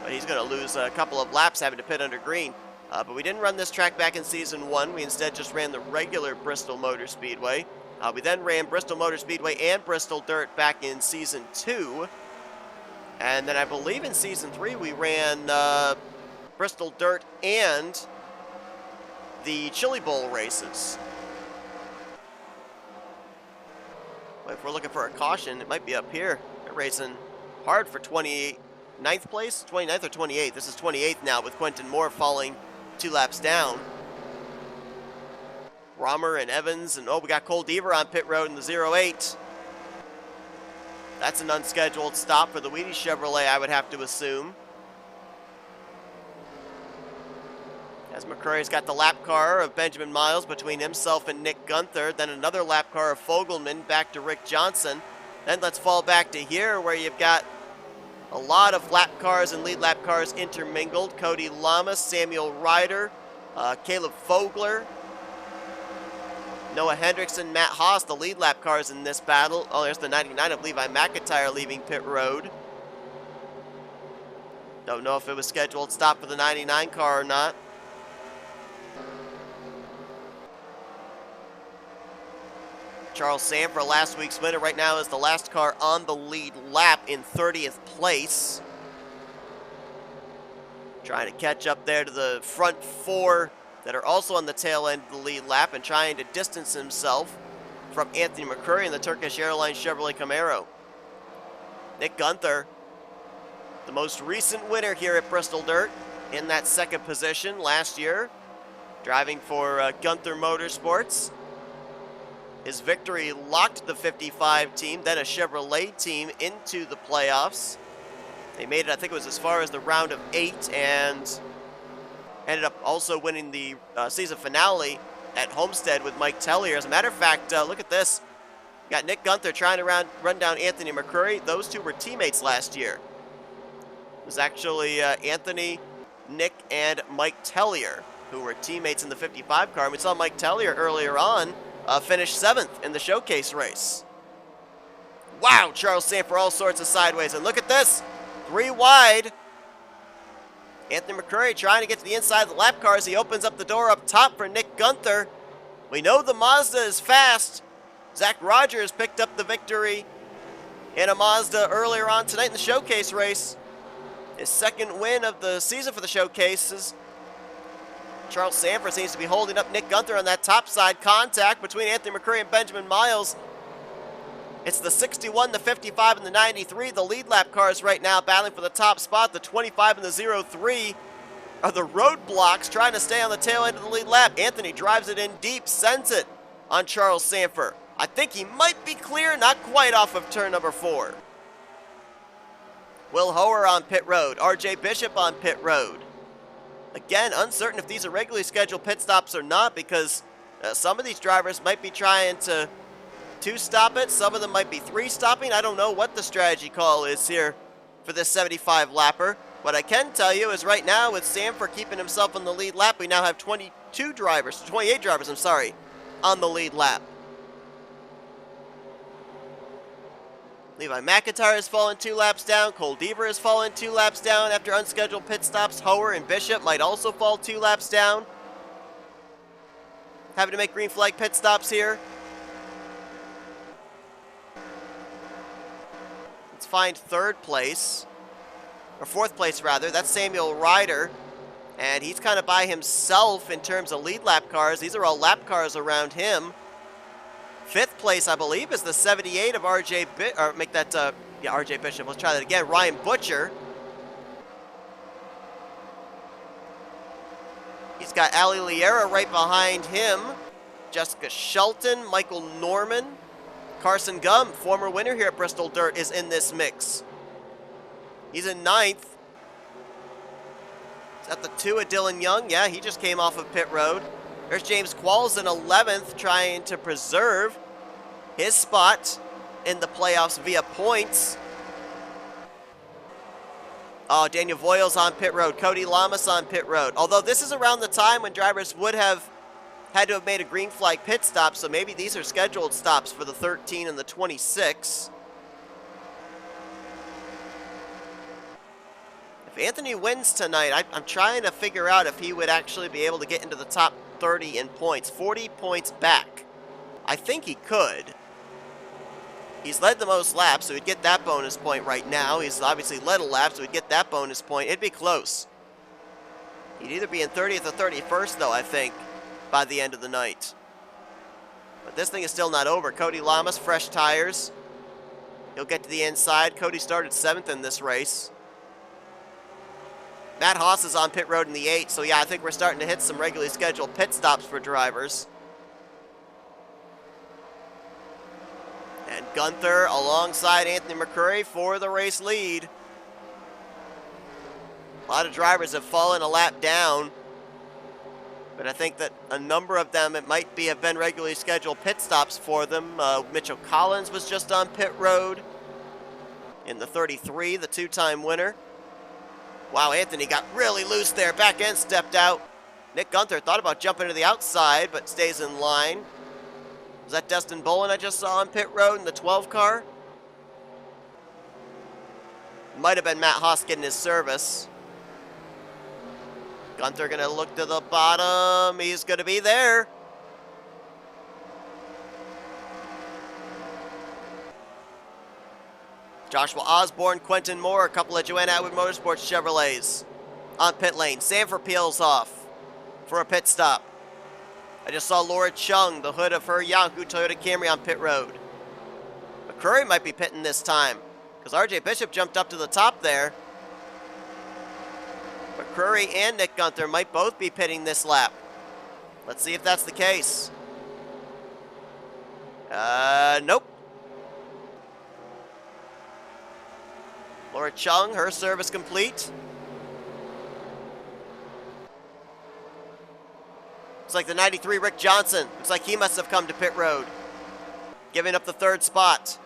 But he's going to lose a couple of laps having to pit under green. But we didn't run this track back in Season 1. We instead just ran the regular Bristol Motor Speedway. We then ran Bristol Motor Speedway and Bristol Dirt back in Season 2. And then I believe in Season 3 we ran Bristol Dirt and the Chili Bowl races. But if we're looking for a caution, it might be up here. They're racing hard for 29th place? 29th or 28th? This is 28th now with Quentin Moore falling 2 laps down. Romer and Evans, and we got Cole Deaver on pit road in the 08. That's an unscheduled stop for the Wheaties Chevrolet, I would have to assume. As McCrory's got the lap car of Benjamin Miles between himself and Nick Gunther, then another lap car of Fogelman back to Rick Johnson. Then let's fall back to here where you've got a lot of lap cars and lead lap cars intermingled. Cody Lamas, Samuel Ryder, Caleb Fogler, Noah Hendrickson, Matt Haas, the lead lap cars in this battle. Oh, there's the 99 of Levi McIntyre leaving pit road. Don't know if it was scheduled stop for the 99 car or not. Charles Sanford, last week's winner, right now is the last car on the lead lap in 30th place. Trying to catch up there to the front 4 that are also on the tail end of the lead lap and trying to distance himself from Anthony McCrory in the Turkish Airlines Chevrolet Camaro. Nick Gunther, the most recent winner here at Bristol Dirt, in that second position last year, driving for Gunther Motorsports. His victory locked the 55 team, then a Chevrolet team, into the playoffs. They made it, I think it was as far as the round of 8, and ended up also winning the season finale at Homestead with Mike Tellier. As a matter of fact, look at this. Got Nick Gunther trying to run down Anthony McCrory. Those two were teammates last year. It was actually Anthony, Nick, and Mike Tellier who were teammates in the 55 car. And we saw Mike Tellier earlier on finish 7th in the showcase race. Wow, Charles Sanford, all sorts of sideways. And look at this, 3 wide. Anthony McCrory trying to get to the inside of the lap cars. He opens up the door up top for Nick Gunther. We know the Mazda is fast. Zach Rogers picked up the victory in a Mazda earlier on tonight in the showcase race. His second win of the season for the showcases. Charles Sanford seems to be holding up Nick Gunther on that top side. Contact between Anthony McCrory and Benjamin Miles. It's the 61, the 55, and the 93. The lead lap cars right now battling for the top spot. The 25 and the 03 are the roadblocks trying to stay on the tail end of the lead lap. Anthony drives it in deep, sends it on Charles Sanford. I think he might be clear, not quite off of turn number 4. Will Hoer on pit road. RJ Bishop on pit road. Again, uncertain if these are regularly scheduled pit stops or not, because some of these drivers might be trying to 2-stop it. Some of them might be 3-stopping. I don't know what the strategy call is here for this 75 lapper. What I can tell you is right now with Sanford keeping himself on the lead lap, we now have 28 drivers, on the lead lap. Levi McIntyre has fallen 2 laps down. Cole Deaver has fallen 2 laps down after unscheduled pit stops. Hoer and Bishop might also fall 2 laps down. Having to make green flag pit stops here. Let's find 3rd place, or 4th place rather. That's Samuel Ryder. And he's kind of by himself in terms of lead lap cars. These are all lap cars around him. 5th place, I believe, is the 78 of RJ RJ Bishop. Let's try that again. Ryan Butcher. He's got Ali Liera right behind him. Jessica Shelton, Michael Norman, Carson Gum, former winner here at Bristol Dirt, is in this mix. He's in 9th. Is that the 2 of Dylan Young? Yeah, he just came off of pit road. There's James Qualls in 11th, trying to preserve his spot in the playoffs via points. Oh, Daniel Voiles on pit road. Cody Lamas on pit road. Although this is around the time when drivers would have had to have made a green flag pit stop, so maybe these are scheduled stops for the 13 and the 26. If Anthony wins tonight, I'm trying to figure out if he would actually be able to get into the top 30 in points. 40 points back. I think he could. He's led the most laps, so he'd get that bonus point right now. He's obviously led a lap, so he'd get that bonus point. It'd be close. He'd either be in 30th or 31st, though, I think, by the end of the night. But this thing is still not over. Cody Lamas, fresh tires. He'll get to the inside. Cody started 7th in this race. Matt Haas is on pit road in the 8, so yeah, I think we're starting to hit some regularly scheduled pit stops for drivers. And Gunther alongside Anthony McCurry for the race lead. A lot of drivers have fallen a lap down, but I think that a number of them, it might be, have been regularly scheduled pit stops for them. Mitchell Collins was just on pit road in the 33, the 2-time winner. Wow, Anthony got really loose there. Back end stepped out. Nick Gunther thought about jumping to the outside, but stays in line. Was that Destin Bolin I just saw on pit road in the 12 car? Might have been Matt Haas getting his service. Gunther gonna look to the bottom. He's gonna be there. Joshua Osborne, Quentin Moore, a couple of Joanna Atwood Motorsports Chevrolets on pit lane. Sanford peels off for a pit stop. I just saw Laura Chung, the hood of her Yahoo Toyota Camry on pit road. McCurry might be pitting this time, because RJ Bishop jumped up to the top there. McCurry and Nick Gunther might both be pitting this lap. Let's see if that's the case. Nope. Laura Chung, her service complete. Looks like the 93 Rick Johnson. Looks like he must have come to pit road, giving up the 3rd spot.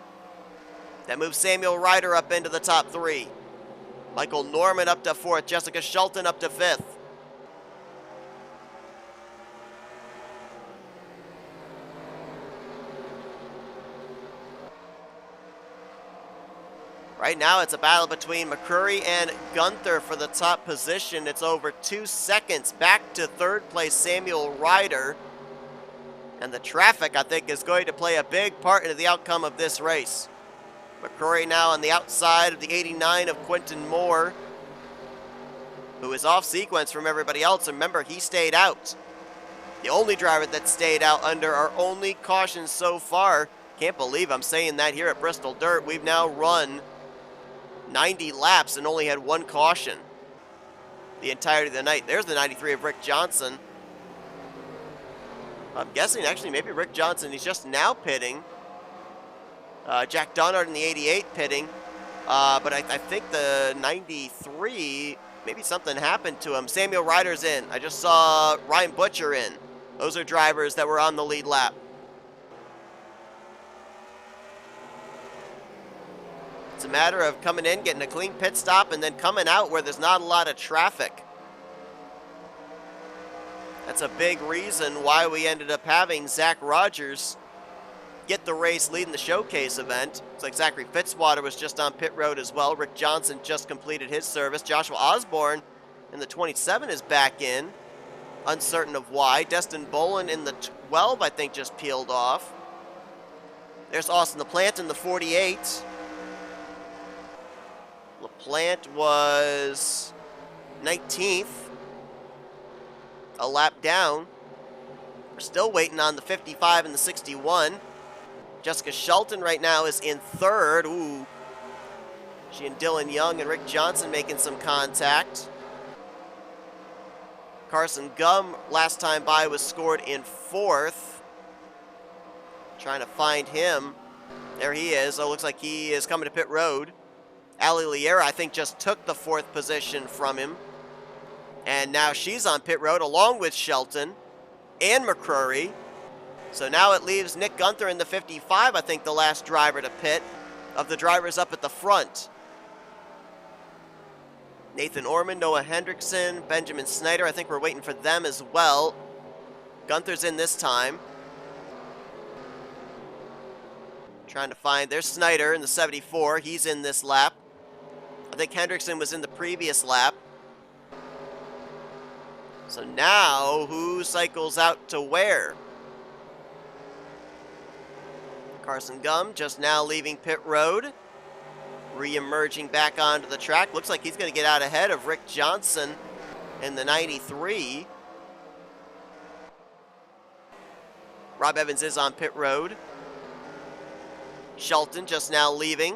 That moves Samuel Ryder up into the top 3. Michael Norman up to 4th. Jessica Shelton up to 5th. Right now, it's a battle between McCurry and Gunther for the top position. It's over 2 seconds back to 3rd place, Samuel Ryder. And the traffic, I think, is going to play a big part into the outcome of this race. McCurry now on the outside of the 89 of Quentin Moore, who is off sequence from everybody else. Remember, he stayed out. The only driver that stayed out under our only caution so far. Can't believe I'm saying that here at Bristol Dirt. We've now run 90 laps and only had 1 caution the entirety of the night. There's the 93 of Rick Johnson. I'm guessing actually maybe Rick Johnson, he's just now pitting. Jack Donard in the 88 pitting. But I think the 93, maybe something happened to him. Samuel Ryder's in. I just saw Ryan Butcher in. Those are drivers that were on the lead lap. It's a matter of coming in, getting a clean pit stop, and then coming out where there's not a lot of traffic. That's a big reason why we ended up having Zach Rogers get the race leading the showcase event. Looks like Zachary Fitzwater was just on pit road as well. Rick Johnson just completed his service. Joshua Osborne in the 27 is back in. Uncertain of why. Destin Bolin in the 12, I think, just peeled off. There's Austin LaPlante in the 48. LaPlante was 19th. a lap down. We're still waiting on the 55 and the 61. Jessica Shelton right now is in third. Ooh. She and Dylan Young and Rick Johnson making some contact. Carson Gum, last time by, was scored in fourth. Trying to find him. There he is. Oh, looks like he is coming to pit road. Ali Liera, I think, just took the fourth position from him. And now she's on pit road along with Shelton and McCrory. So now it leaves Nick Gunther in the 55, I think, the last driver to pit of the drivers up at the front. Nathan Orman, Noah Hendrickson, Benjamin Snyder, I think we're waiting for them as well. Gunther's in this time. Trying to find, there's Snyder in the 74, he's in this lap. I think Hendrickson was in the previous lap. So now, who cycles out to where? Carson Gum just now leaving pit road. Re-emerging back onto the track. Looks like he's going to get out ahead of Rick Johnson in the 93. Rob Evans is on pit road. Shelton just now leaving.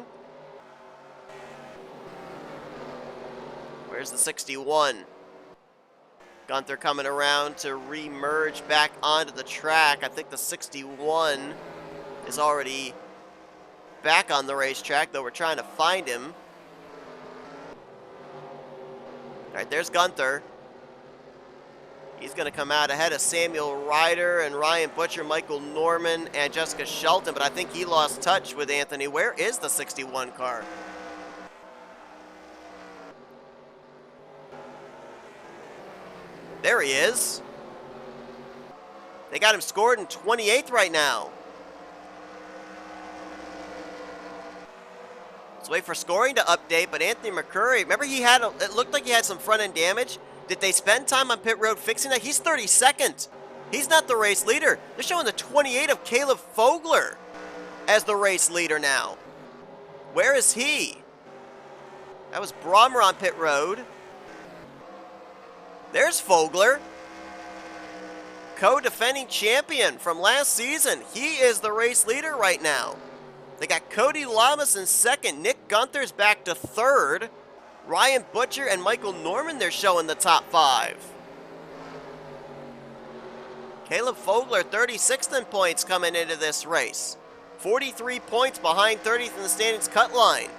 Where's the 61? Gunther coming around to re-merge back onto the track. I think the 61 is already back on the racetrack, though we're trying to find him. All right, there's Gunther. He's going to come out ahead of Samuel Ryder and Ryan Butcher, Michael Norman, and Jessica Shelton, but I think he lost touch with Anthony. Where is the 61 car? There he is. They got him scored in 28th right now. Let's wait for scoring to update, but Anthony McCurry, remember it looked like he had some front end damage. Did they spend time on pit road fixing that? He's 32nd. He's not the race leader. They're showing the 28 of Caleb Fogler as the race leader now. Where is he? That was Brommer on pit road. There's Fogler, co-defending champion from last season. He is the race leader right now. They got Cody Lamas in second. Nick Gunther's back to third. Ryan Butcher and Michael Norman, they're showing the top five. Caleb Fogler, 36th in points coming into this race. 43 points behind 30th in the standings cut line.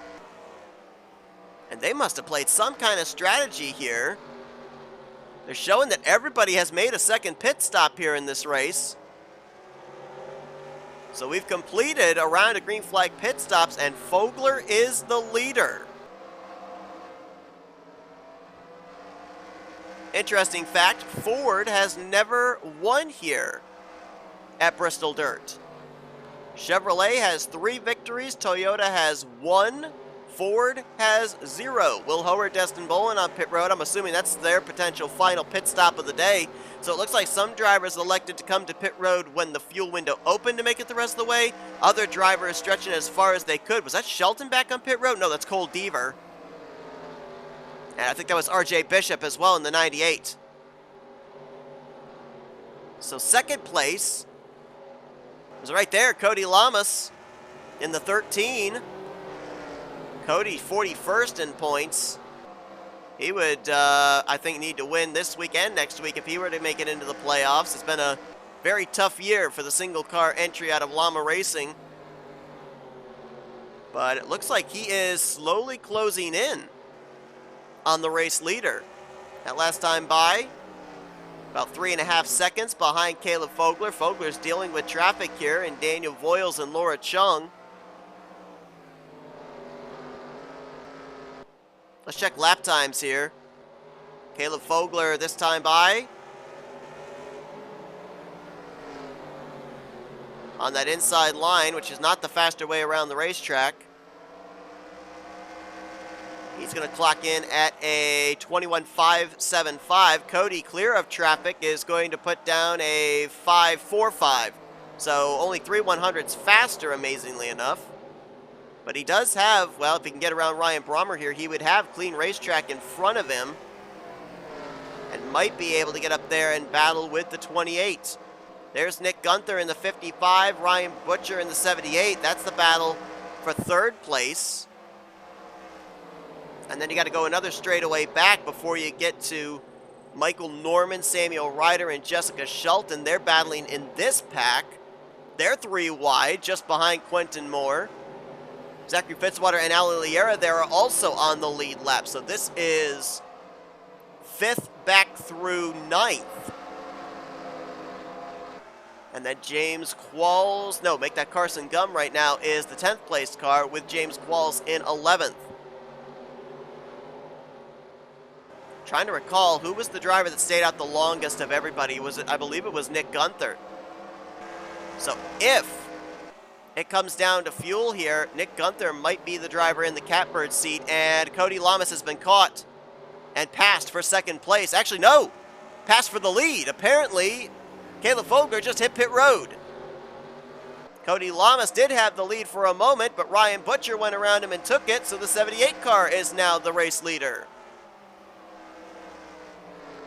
And they must have played some kind of strategy here. They're showing that everybody has made a second pit stop here in this race. So we've completed a round of green flag pit stops, and Fogler is the leader. Interesting fact, Ford has never won here at Bristol Dirt. Chevrolet has 3 victories, Toyota has 1, Ford has 0. Will Howard, Destin Bolin on pit road. I'm assuming that's their potential final pit stop of the day. So it looks like some drivers elected to come to pit road when the fuel window opened to make it the rest of the way. Other drivers stretching as far as they could. Was that Shelton back on pit road? No, that's Cole Deaver. And I think that was RJ Bishop as well in the 98. So second place was right there, Cody Lamas in the 13. Cody 41st in points. He would, I think, need to win this week and next week if he were to make it into the playoffs. It's been a very tough year for the single car entry out of Llama Racing. But it looks like he is slowly closing in on the race leader. That last time by, about 3.5 seconds behind Caleb Fogler. Fogler's dealing with traffic here, and Daniel Voiles and Laura Chung. Let's check lap times here. Caleb Fogler this time by on that inside line, which is not the faster way around the racetrack. He's going to clock in at a 21.575. Cody, clear of traffic, is going to put down a 5.45. So only 3/100ths faster, amazingly enough. But he does have, well, if he can get around Ryan Brommer here, he would have clean racetrack in front of him. And might be able to get up there and battle with the 28. There's Nick Gunther in the 55, Ryan Butcher in the 78. That's the battle for third place. And then you got to go another straightaway back before you get to Michael Norman, Samuel Ryder, and Jessica Shelton. They're battling in this pack. They're 3 wide, just behind Quentin Moore. Zachary Fitzwater and Ali Liera there are also on the lead lap. So this is 5th back through 9th. And then James Qualls, no, make that Carson Gum right now, is the 10th place car with James Qualls in 11th. Trying to recall, who was the driver that stayed out the longest of everybody? Was it? I believe it was Nick Gunther. So if it comes down to fuel here, Nick Gunther might be the driver in the catbird seat, and Cody Lamas has been caught and passed for second place. Actually, no, passed for the lead. Apparently, Caleb Fogler just hit pit road. Cody Lamas did have the lead for a moment, but Ryan Butcher went around him and took it, so the 78 car is now the race leader.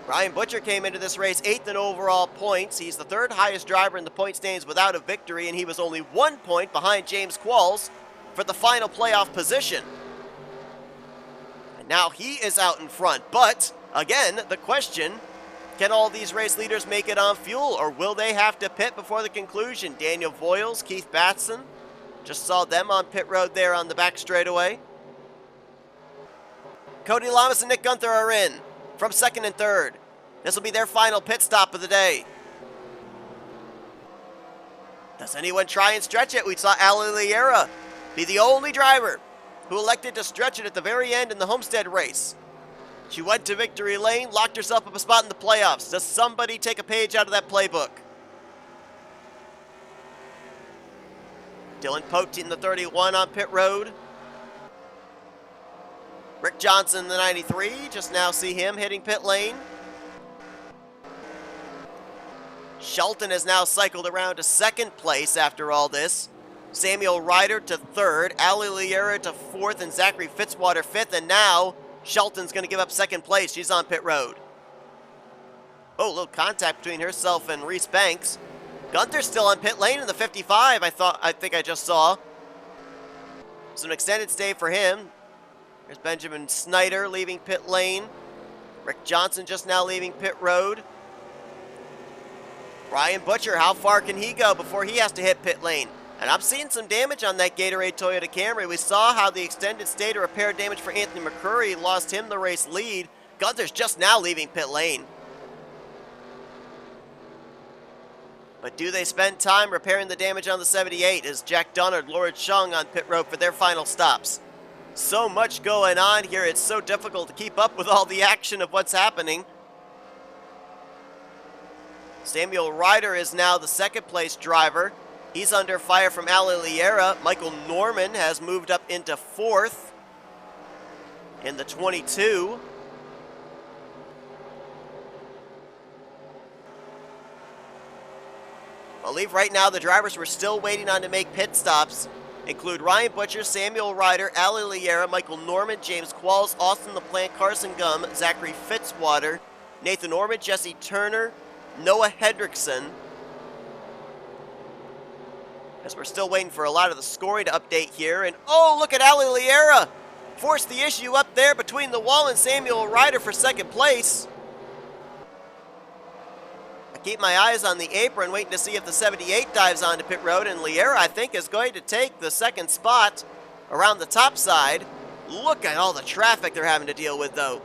Ryan Butcher came into this race 8th in overall points. He's the 3rd highest driver in the point standings without a victory, and he was only 1 point behind James Qualls for the final playoff position. And now he is out in front. But, again, the question, can all these race leaders make it on fuel, or will they have to pit before the conclusion? Daniel Voiles, Keith Batson, just saw them on pit road there on the back straightaway. Cody Lamas and Nick Gunther are in from 2nd and 3rd. This will be their final pit stop of the day. Does anyone try and stretch it? We saw Ali Liera be the only driver who elected to stretch it at the very end in the Homestead race. She went to victory lane, locked herself up a spot in the playoffs. Does somebody take a page out of that playbook? Dylan Pote in the 31 on pit road. Rick Johnson in the 93, just now see him hitting pit lane. Shelton has now cycled around to 2nd place after all this. Samuel Ryder to 3rd, Ali Liera to 4th, and Zachary Fitzwater 5th, and now Shelton's going to give up 2nd place. She's on pit road. Oh, a little contact between herself and Reese Banks. Gunther's still on pit lane in the 55, I think I just saw. So an extended stay for him. There's Benjamin Snyder leaving pit lane. Rick Johnson just now leaving pit road. Ryan Butcher, how far can he go before he has to hit pit lane? And I'm seeing some damage on that Gatorade Toyota Camry. We saw how the extended stay to repair damage for Anthony McCurry lost him the race lead. Gunther's just now leaving pit lane. But do they spend time repairing the damage on the 78 as Jack Dunnard, Laura Chung on pit road for their final stops? So much going on here, it's so difficult to keep up with all the action of what's happening. Samuel Ryder is now the 2nd place driver. He's under fire from Ali Liera. Michael Norman has moved up into 4th in the 22. I believe right now the drivers we're still waiting on to make pit stops include Ryan Butcher, Samuel Ryder, Ali Liera, Michael Norman, James Qualls, Austin LaPlante, Carson Gum, Zachary Fitzwater, Nathan Orman, Jesse Turner, Noah Hendrickson. As we're still waiting for a lot of the scoring to update here. And oh, look at Ali Liera! Forced the issue up there between the wall and Samuel Ryder for 2nd place. I keep my eyes on the apron, waiting to see if the 78 dives onto pit road, and Liera, I think, is going to take the 2nd spot around the top side. Look at all the traffic they're having to deal with, though.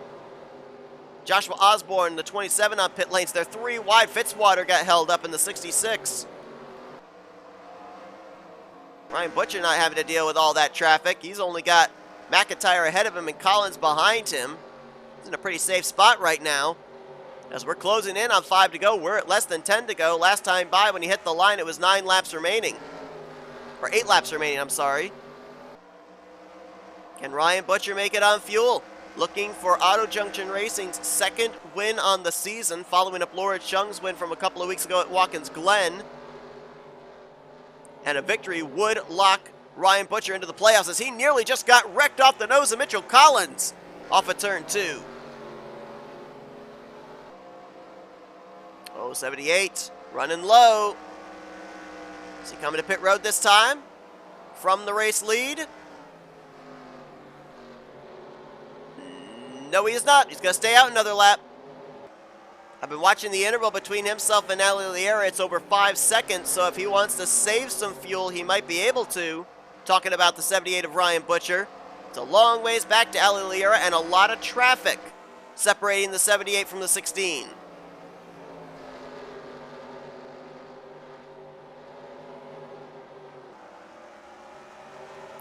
Joshua Osborne, the 27 on pit lanes. They're 3 wide. Fitzwater got held up in the 66. Ryan Butcher not having to deal with all that traffic. He's only got McIntyre ahead of him and Collins behind him. He's in a pretty safe spot right now. As we're closing in on 5 to go, we're at less than 10 to go. Last time by, when he hit the line, it was 9 laps remaining. Or 8 laps remaining, I'm sorry. Can Ryan Butcher make it on fuel? Looking for Auto Junction Racing's 2nd win on the season, following up Laura Chung's win from a couple of weeks ago at Watkins Glen. And a victory would lock Ryan Butcher into the playoffs, as he nearly just got wrecked off the nose of Mitchell Collins off of turn 2. 78, running low. Is he coming to pit road this time? From the race lead? No, he is not. He's going to stay out another lap. I've been watching the interval between himself and Ali Liera. It's over 5 seconds, so if he wants to save some fuel, he might be able to. Talking about the 78 of Ryan Butcher. It's a long ways back to Ali Liera and a lot of traffic separating the 78 from the 16.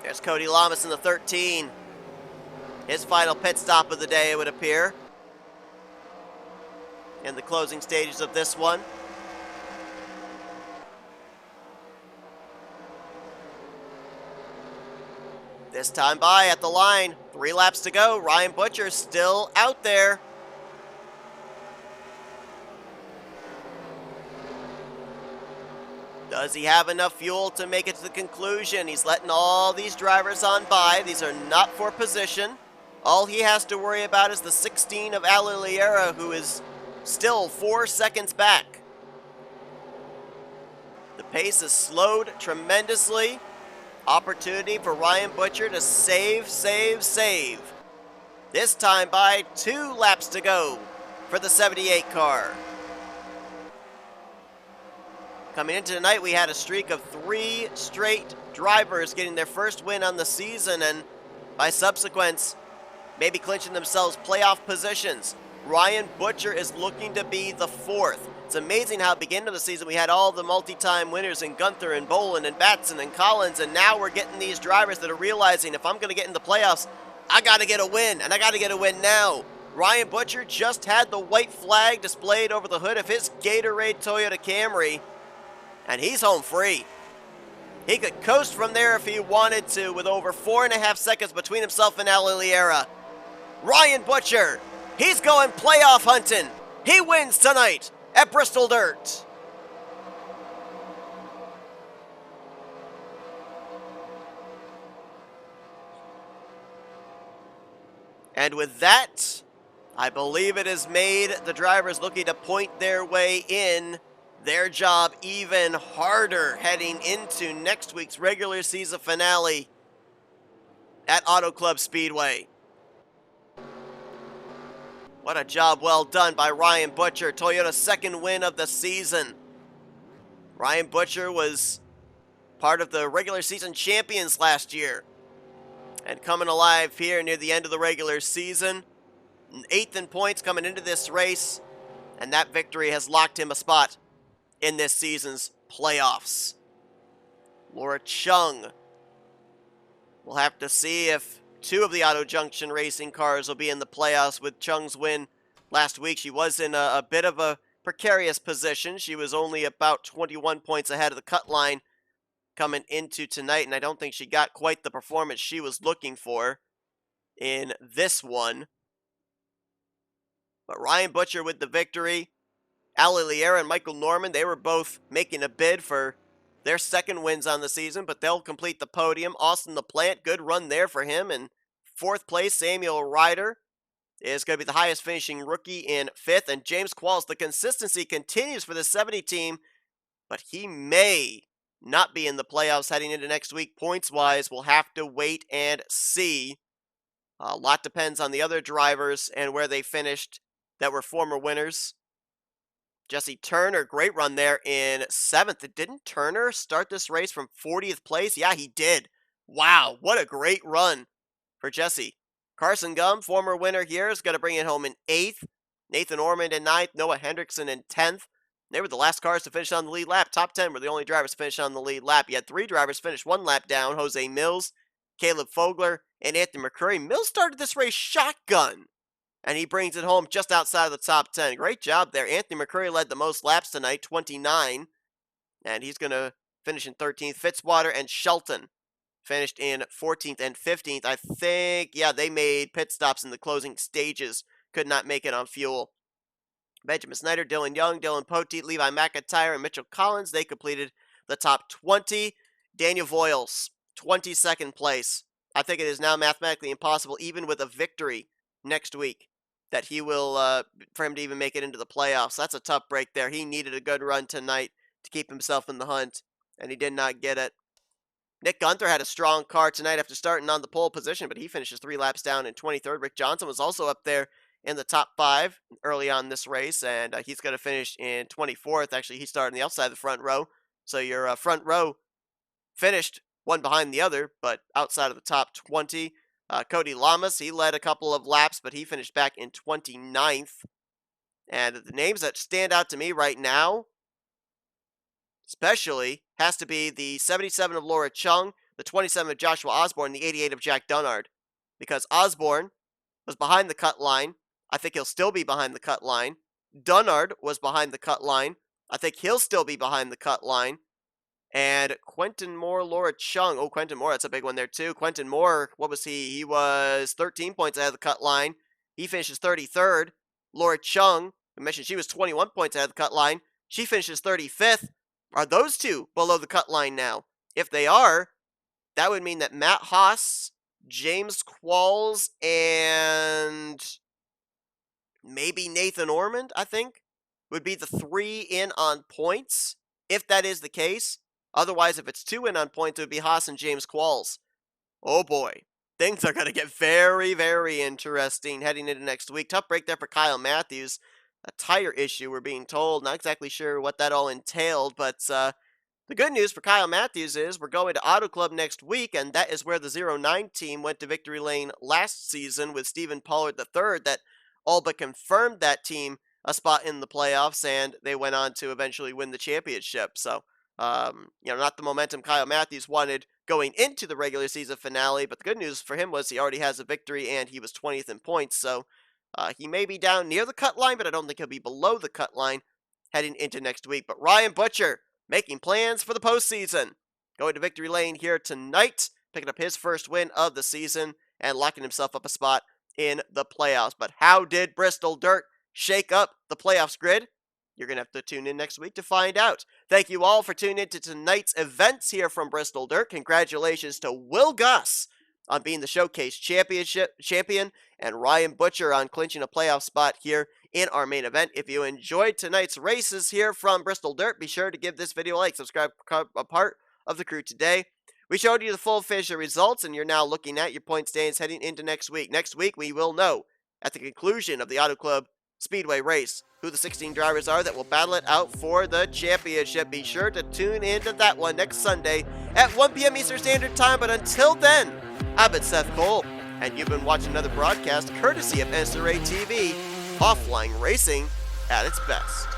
There's Cody Lamas in the 13. His final pit stop of the day, it would appear. In the closing stages of this one. This time by at the line. 3 laps to go. Ryan Butcher still out there. Does he have enough fuel to make it to the conclusion? He's letting all these drivers on by. These are not for position. All he has to worry about is the 16 of Ali Liera, who is still 4 seconds back. The pace is slowed tremendously. Opportunity for Ryan Butcher to save. This time by 2 laps to go for the 78 car. Coming into tonight, we had a streak of 3 straight drivers getting their first win on the season, and by subsequence, maybe clinching themselves playoff positions. Ryan Butcher is looking to be the 4th. It's amazing how at the beginning of the season we had all the multi-time winners in Gunther and Bolin and Batson and Collins, and now we're getting these drivers that are realizing if I'm going to get in the playoffs, I got to get a win, and I got to get a win now. Ryan Butcher just had the white flag displayed over the hood of his Gatorade Toyota Camry, and he's home free. He could coast from there if he wanted to with over 4.5 seconds between himself and Ali Liera. Ryan Butcher, he's going playoff hunting. He wins tonight at Bristol Dirt. And with that, I believe it has made the drivers looking to point their way in their job even harder heading into next week's regular season finale at Auto Club Speedway. What a job well done by Ryan Butcher, Toyota's 2nd win of the season. Ryan Butcher was part of the regular season champions last year. And coming alive here near the end of the regular season. 8th in points coming into this race. And that victory has locked him a spot in this season's playoffs. Laura Chung. We'll have to see if 2 of the Auto Junction Racing cars will be in the playoffs. With Chung's win last week, she was in a bit of a precarious position. She was only about 21 points ahead of the cut line coming into tonight, and I don't think she got quite the performance she was looking for in this one. But Ryan Butcher with the victory. Ali Liera and Michael Norman, they were both making a bid for their 2nd wins on the season, but they'll complete the podium. Austin LaPlante, good run there for him. And 4th place, Samuel Ryder is going to be the highest finishing rookie in 5th. And James Qualls, the consistency continues for the 70 team, but he may not be in the playoffs heading into next week. Points-wise, we'll have to wait and see. A lot depends on the other drivers and where they finished that were former winners. Jesse Turner, great run there in 7th. Didn't Turner start this race from 40th place? Yeah, he did. Wow, what a great run for Jesse. Carson Gum, former winner here, is going to bring it home in 8th. Nathan Ormond in 9th. Noah Hendrickson in 10th. They were the last cars to finish on the lead lap. Top 10 were the only drivers to finish on the lead lap. You had 3 drivers finish 1 lap down. Jose Mills, Caleb Fogler, and Anthony McCurry. Mills started this race shotgun, and he brings it home just outside of the top 10. Great job there. Anthony McCurry led the most laps tonight, 29, and he's going to finish in 13th. Fitzwater and Shelton finished in 14th and 15th. I think, yeah, they made pit stops in the closing stages. Could not make it on fuel. Benjamin Snyder, Dylan Young, Dylan Poteet, Levi McIntyre, and Mitchell Collins, they completed the top 20. Daniel Voiles, 22nd place. I think it is now mathematically impossible, even with a victory next week, that he will, for him to even make it into the playoffs. That's a tough break there. He needed a good run tonight to keep himself in the hunt, and he did not get it. Nick Gunther had a strong car tonight after starting on the pole position, but he finishes 3 laps down in 23rd. Rick Johnson was also up there in the top 5 early on this race, and he's going to finish in 24th. Actually, he started on the outside of the front row, so your front row finished one behind the other, but outside of the top 20. Cody Lamas, he led a couple of laps, but he finished back in 29th. And the names that stand out to me right now, especially, has to be the 77 of Laura Chung, the 27 of Joshua Osborne, the 88 of Jack Dunnard. Because Osborne was behind the cut line. I think he'll still be behind the cut line. Dunnard was behind the cut line. I think he'll still be behind the cut line. And Quentin Moore, Laura Chung. Oh, Quentin Moore, that's a big one there too. Quentin Moore, what was he? He was 13 points ahead of the cut line. He finishes 33rd. Laura Chung, I mentioned she was 21 points ahead of the cut line. She finishes 35th. Are those two below the cut line now? If they are, that would mean that Matt Haas, James Qualls, and maybe Nathan Ormond, I think, would be the 3 in on points, if that is the case. Otherwise, if it's 2 in on points, it would be Haas and James Qualls. Oh boy. Things are going to get very, very interesting heading into next week. Tough break there for Kyle Matthews. A tire issue, we're being told. Not exactly sure what that all entailed, but the good news for Kyle Matthews is we're going to Auto Club next week, and that is where the 09 team went to victory lane last season with Stephen Pollard III that all but confirmed that team a spot in the playoffs, and they went on to eventually win the championship. So, not the momentum Kyle Matthews wanted going into the regular season finale, but the good news for him was he already has a victory, and he was 20th in points, so he may be down near the cut line, but I don't think he'll be below the cut line heading into next week. But Ryan Butcher making plans for the postseason. Going to victory lane here tonight, picking up his first win of the season and locking himself up a spot in the playoffs. But how did Bristol Dirt shake up the playoffs grid? You're going to have to tune in next week to find out. Thank you all for tuning in to tonight's events here from Bristol Dirt. Congratulations to Will Gus on being the Showcase champion, and Ryan Butcher on clinching a playoff spot here in our main event. If you enjoyed tonight's races here from Bristol Dirt, be sure to give this video a like, subscribe, become a part of the crew today. We showed you the full finisher results, and you're now looking at your point standings heading into next week. Next week, we will know at the conclusion of the Auto Club Speedway race who the 16 drivers are that will battle it out for the championship. Be sure to tune into that one next Sunday at 1 p.m. Eastern Standard Time. But until then, I've been Seth Cole, and you've been watching another broadcast courtesy of NNSCRA TV, offline racing at its best.